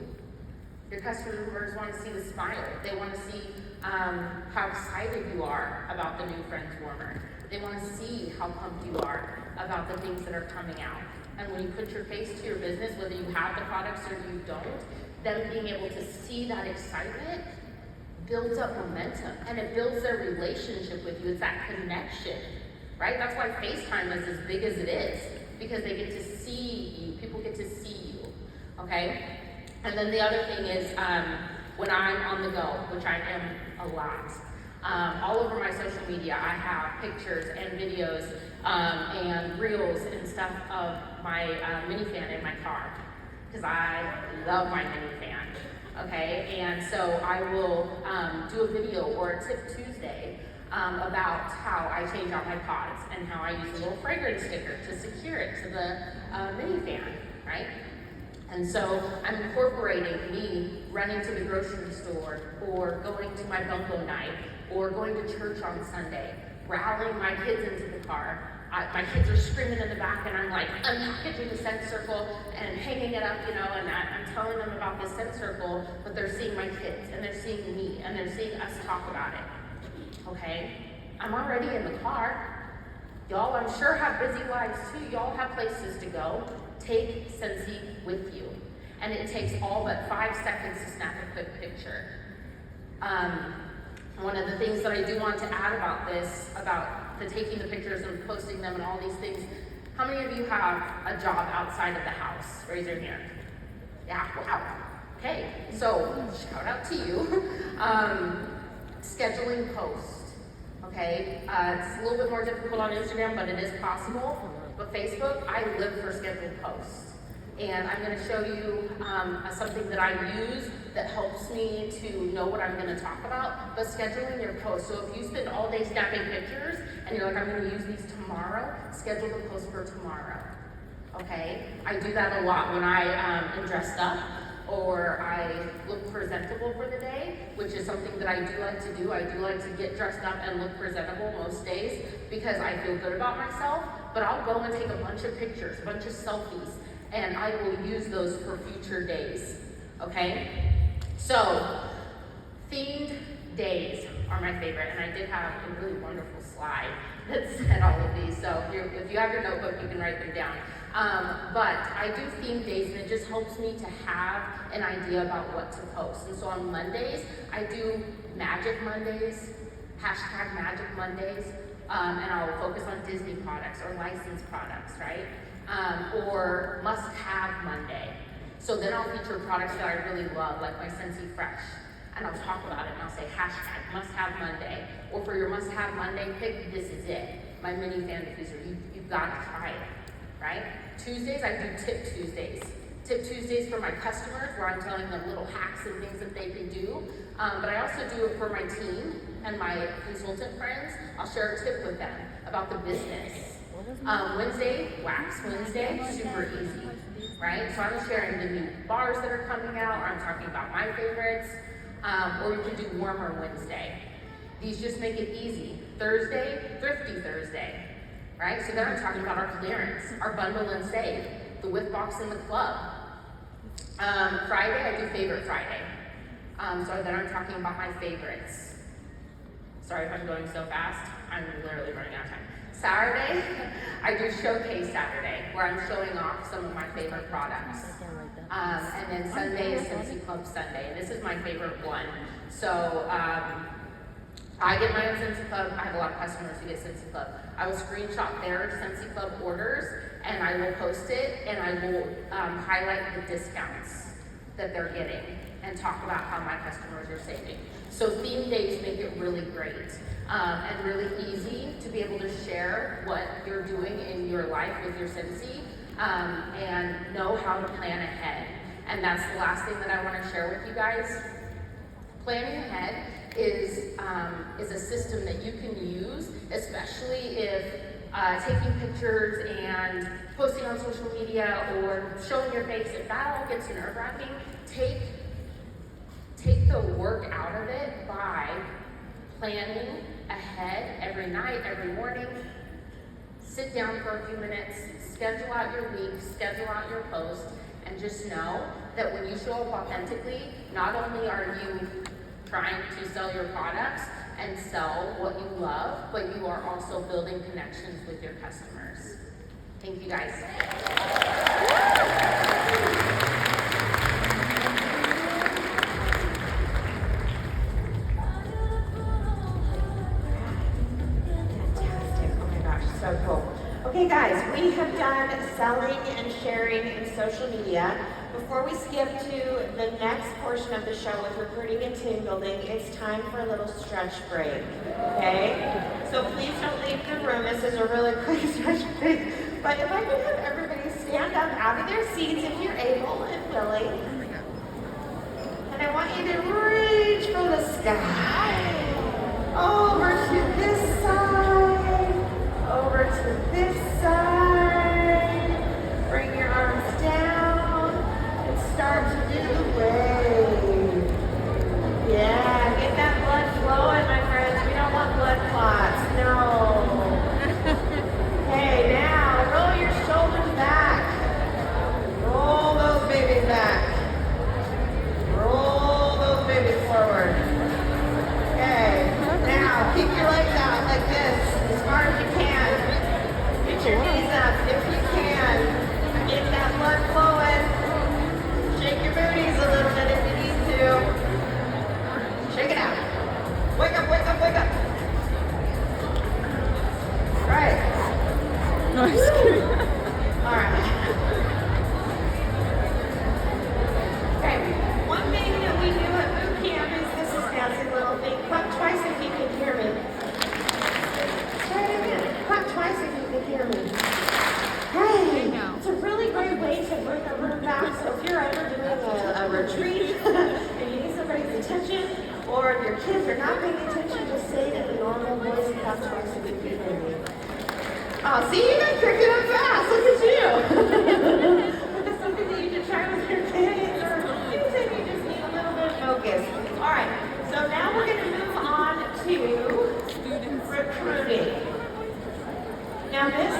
Your customers want to see the smile. They want to see how excited you are about the new Friends Warmer. They want to see how pumped you are about the things that are coming out. And when you put your face to your business, whether you have the products or you don't, them being able to see that excitement builds up momentum, and it builds their relationship with you. It's that connection, right? That's why FaceTime is as big as it is, because they get to see you. People get to see you, okay? And then the other thing is when I'm on the go, which I am a lot, all over my social media, I have pictures and videos and reels and stuff of my minifan in my car, because I love my minifan, okay? And so I will do a video or a Tip Tuesday about how I change out my pods and how I use a little fragrance sticker to secure it to the minifan, right? And so I'm incorporating me running to the grocery store or going to my bunko night or going to church on Sunday, rallying my kids into the car. My kids are screaming in the back, and I'm like unpackaging the scent circle and hanging it up, you know, and I'm telling them about this scent circle, but they're seeing my kids, and they're seeing me, and they're seeing us talk about it, okay? I'm already in the car. Y'all, I'm sure, have busy lives too. Y'all have places to go. Take Scentsy with you. And it takes all but 5 seconds to snap a quick picture. One of the things that I do want to add about this, about the taking the pictures and posting them and all these things, how many of you have a job outside of the house? Raise your hand. Yeah, wow. Okay, so shout out to you. Scheduling posts, okay? It's a little bit more difficult on Instagram, but it is possible. But Facebook, I live for scheduled posts. And I'm going to show you something that I use that helps me to know what I'm going to talk about, but scheduling your posts. So if you spend all day snapping pictures and you're like, I'm going to use these tomorrow, schedule the post for tomorrow, okay? I do that a lot when I am dressed up or I look presentable for the day, which is something that I do like to do. I do like to get dressed up and look presentable most days because I feel good about myself, but I'll go and take a bunch of pictures, a bunch of selfies, and I will use those for future days, okay? So, themed days are my favorite, and I did have a really wonderful slide that said all of these, so if you have your notebook, you can write them down. But I do themed days, and it just helps me to have an idea about what to post. And so on Mondays, I do Magic Mondays, #Magic Mondays, and I'll focus on Disney products or licensed products, right? or must-have Monday. So then I'll feature products that I really love, like my Scentsy Fresh, and I'll talk about it and I'll say hashtag must-have Monday, or for your must-have Monday pick, this is it. My mini fan diffuser, you've got to try it, right? Tuesdays, I do Tip Tuesdays. Tip Tuesdays for my customers, where I'm telling them little hacks and things that they can do. But I also do it for my team and my consultant friends. I'll share a tip with them about the business. Wednesday, Wax Wednesday, super easy, right? So I'm sharing the new bars that are coming out, or I'm talking about my favorites, or you can do Warmer Wednesday. These just make it easy. Thursday, Thrifty Thursday, right? So then I'm talking about our clearance, our bundle and save, the whip box in the club. Friday, I do Favorite Friday. So then I'm talking about my favorites. Sorry if I'm going so fast, I'm literally running out of time. Saturday, I do Showcase Saturday, where I'm showing off some of my favorite products. And then Sunday is Scentsy Club Sunday, and this is my favorite one. So I get my own Scentsy Club. I have a lot of customers who get Scentsy Club. I will screenshot their Scentsy Club orders, and I will post it, and I will highlight the discounts that they're getting and talk about how my customers are saving. So theme days make it really great and really easy to be able to share what you're doing in your life with your Scentsy and know how to plan ahead. And that's the last thing that I want to share with you guys. Planning ahead is a system that you can use, especially if taking pictures and posting on social media or showing your face, if that all gets nerve-wracking, take the work out of it by planning ahead every night, every morning. Sit down for a few minutes, schedule out your week, schedule out your post, and just know that when you show up authentically, not only are you trying to sell your products and sell what you love, but you are also building connections with your customers. Thank you guys. So cool. Okay guys, we have done selling and sharing in social media. Before we skip to the next portion of the show with recruiting and team building, it's time for a little stretch break, okay? So please don't leave the room. This is a really quick stretch break. But if I could have everybody stand up out of their seats if you're able and willing. And I want you to reach for the sky. Over to this side. Over to this side. Bring your arms down and start to do the wave. Yeah, get that blood flowing, my friends. We don't want blood clots. No. Okay, now roll your shoulders back. Roll those babies back. Roll those babies forward. Okay, now keep your legs out like this as far as you can. Get your knees up if you can. Get that blood flowing. Shake your booties a little bit if you need to. Shake it out. Wake up, wake up, wake up. Right. Nice. All right. Okay. One thing that we do at boot camp is this is Nancy's little thing. Clap twice if you can hear me. Try it again. Clap twice if you can hear me. Hey, it's a really great way to bring the room back. So if you're ever doing a retreat and you need somebody's attention, or if your kids are not paying attention, just say it in the normal voice and clap twice if you can hear me. Oh, see, you guys picked it up fast. Look at you. Is this something that you can try with your kids, or you said you just need a little bit of focus? All right. So now we're going to move on to recruiting. Now this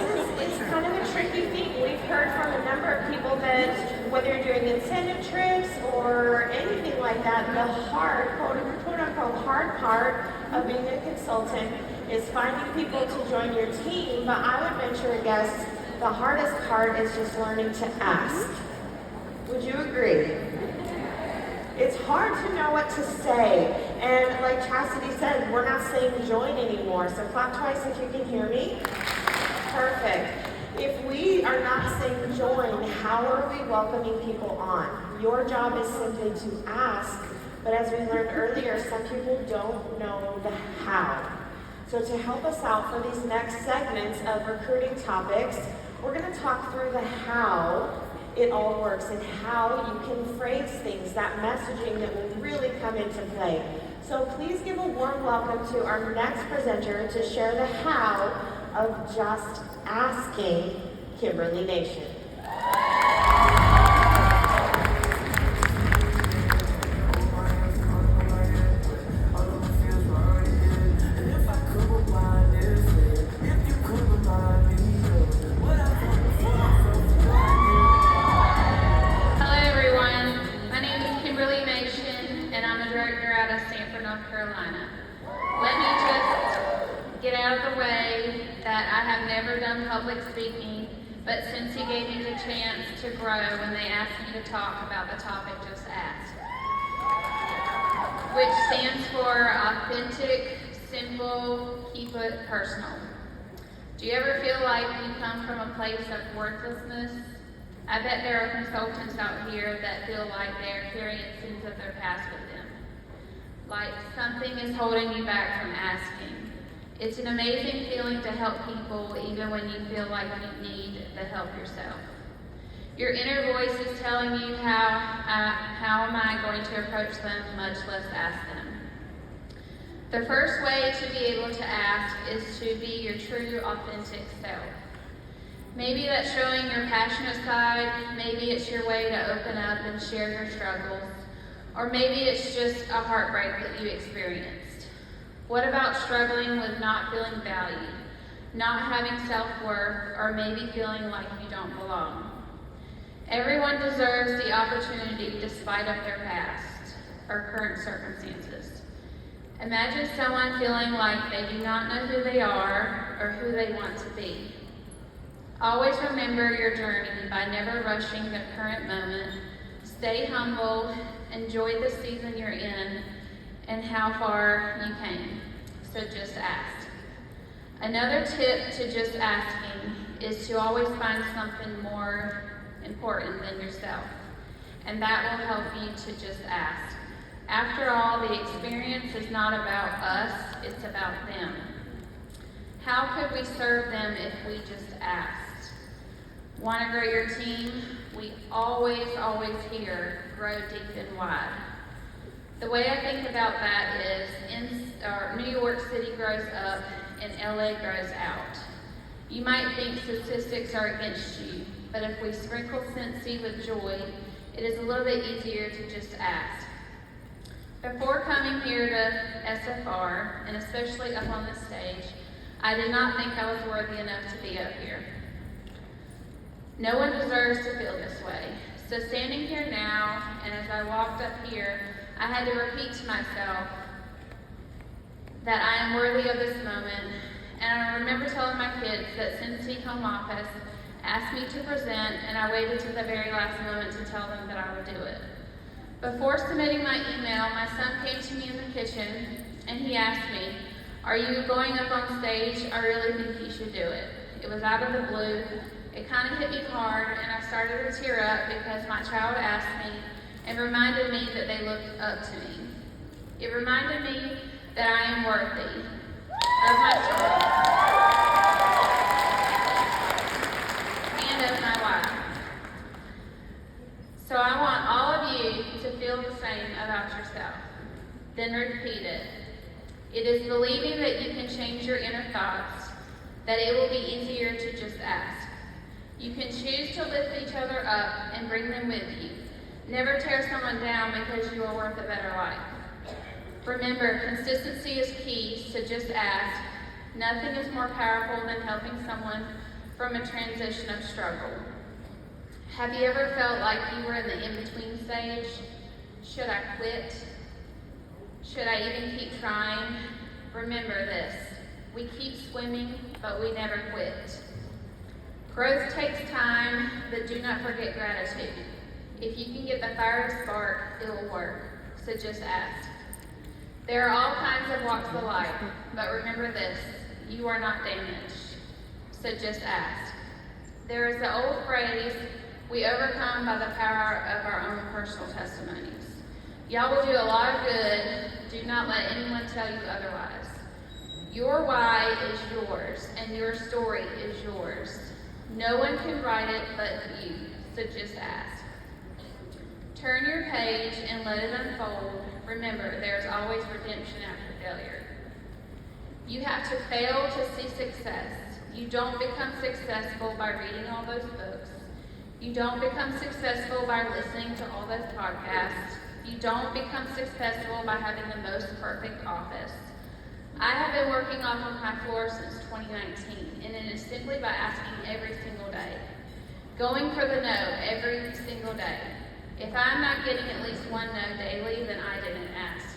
is kind of a tricky thing. We've heard from a number of people that whether you're doing incentive trips or anything like that, the hard, quote unquote, hard part of being a consultant is finding people to join your team. But I would venture a guess the hardest part is just learning to ask. Would you agree? It's hard to know what to say. And like Chastity said, we're not saying join anymore. So clap twice if you can hear me. Perfect. If we are not saying join, how are we welcoming people on? Your job is simply to ask, but as we learned earlier, some people don't know the how. So to help us out for these next segments of recruiting topics, we're going to talk through the how it all works and how you can phrase things, that messaging that will really come into play. So please give a warm welcome to our next presenter to share the how of just asking, Kimberly Nation. Public speaking, but Scentsy gave me the chance to grow when they asked me to talk about the topic just asked, which stands for authentic, simple, keep it personal. Do you ever feel like you come from a place of worthlessness? I bet there are consultants out here that feel like they're carrying sins of their past with them, like something is holding you back from asking. It's an amazing feeling to help people even when you feel like you need the help yourself. Your inner voice is telling you how am I going to approach them, much less ask them. The first way to be able to ask is to be your true, authentic self. Maybe that's showing your passionate side, maybe it's your way to open up and share your struggles, or maybe it's just a heartbreak that you experienced. What about struggling with not feeling valued, not having self-worth, or maybe feeling like you don't belong? Everyone deserves the opportunity despite of their past or current circumstances. Imagine someone feeling like they do not know who they are or who they want to be. Always remember your journey by never rushing the current moment. Stay humble, enjoy the season you're in, and how far you came. So just ask. Another tip to just asking is to always find something more important than yourself, and that will help you to just ask. After all, the experience is not about us, it's about them. How could we serve them if we just asked? Want to grow your team? We always hear grow deep and wide. The way I think about that is New York City grows up and LA grows out. You might think statistics are against you, but if we sprinkle Scentsy with joy, it is a little bit easier to just ask. Before coming here to SFR, and especially up on the stage, I did not think I was worthy enough to be up here. No one deserves to feel this way. So standing here now, and as I walked up here, I had to repeat to myself that I am worthy of this moment. And I remember telling my kids that Scentsy Home Office asked me to present, and I waited to the very last moment to tell them that I would do it. Before submitting my email, my son came to me in the kitchen, and he asked me, "Are you going up on stage? I really think you should do it." It was out of the blue. It kind of hit me hard, and I started to tear up because my child asked me and reminded me that they looked up to me. It reminded me that I am worthy of my choice and of my life. So I want all of you to feel the same about yourself. Then repeat it. It is believing that you can change your inner thoughts, that it will be easier to just ask. You can choose to lift each other up and bring them with you. Never tear someone down because you are worth a better life. Remember, consistency is key, so just ask. Nothing is more powerful than helping someone from a transition of struggle. Have you ever felt like you were in the in-between stage? Should I quit? Should I even keep trying? Remember this. We keep swimming, but we never quit. Growth takes time, but do not forget gratitude. If you can get the fire to spark, it will work. So just ask. There are all kinds of walks of life, but remember this, you are not damaged. So just ask. There is the old phrase, we overcome by the power of our own personal testimonies. Y'all will do a lot of good. Do not let anyone tell you otherwise. Your why is yours, and your story is yours. No one can write it but you, so just ask. Turn your page and let it unfold. Remember, there's always redemption after failure. You have to fail to see success. You don't become successful by reading all those books. You don't become successful by listening to all those podcasts. You don't become successful by having the most perfect office. I have been working off of my floor since 2019, and it is simply by asking every single day. Going for the no every single day. If I'm not getting at least one no daily, then I didn't ask.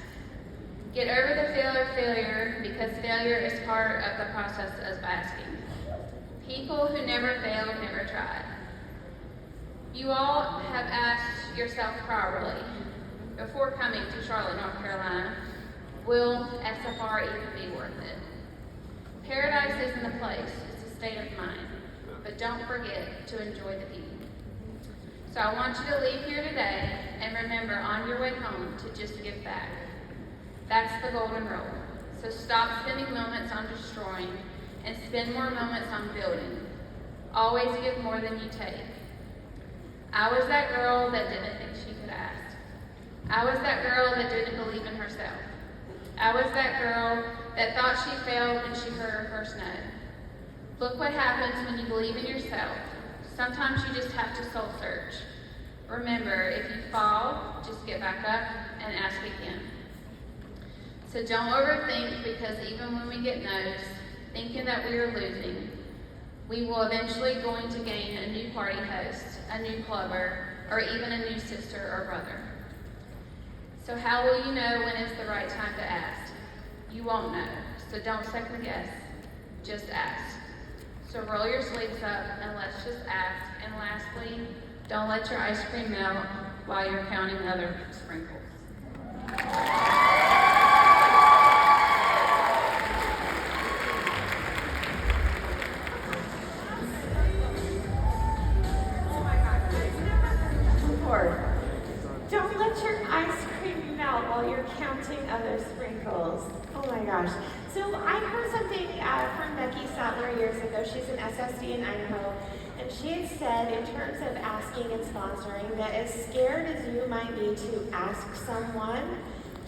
Get over the fear of failure, because failure is part of the process of asking. People who never failed never tried. You all have asked yourself probably, before coming to Charlotte, North Carolina, will SFR even be worth it? Paradise isn't a place, it's a state of mind. But don't forget to enjoy the view. So I want you to leave here today and remember on your way home to just give back. That's the golden rule. So stop spending moments on destroying and spend more moments on building. Always give more than you take. I was that girl that didn't think she could ask. I was that girl that didn't believe in herself. I was that girl that thought she failed when she heard her first no. Look what happens when you believe in yourself. Sometimes you just have to soul search. Remember, if you fall, just get back up and ask again. So don't overthink, because even when we get no's, thinking that we are losing, we will eventually going to gain a new party host, a new clubber, or even a new sister or brother. So how will you know when it's the right time to ask? You won't know, so don't second guess, just ask. So roll your sleeves up and let's just ask. And lastly, don't let your ice cream melt while you're counting other sprinkles. Don't let your ice cream melt while you're counting other sprinkles. Oh my gosh. So I heard something from Becky Sattler years ago. She's an SSD in Idaho. And she had said, in terms of asking and sponsoring, that as scared as you might be to ask someone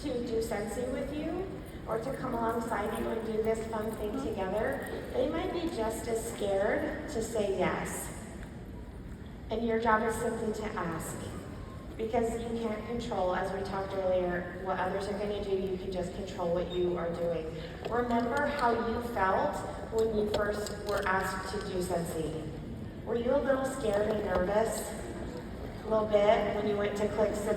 to do Scentsy with you, or to come alongside you and do this fun thing together, they might be just as scared to say yes. And your job is simply to ask. Because you can't control, as we talked earlier, what others are going to do. You can just control what you are doing. Remember how you felt when you first were asked to do Scentsy. Were you a little scared and nervous? A little bit when you went to click submit?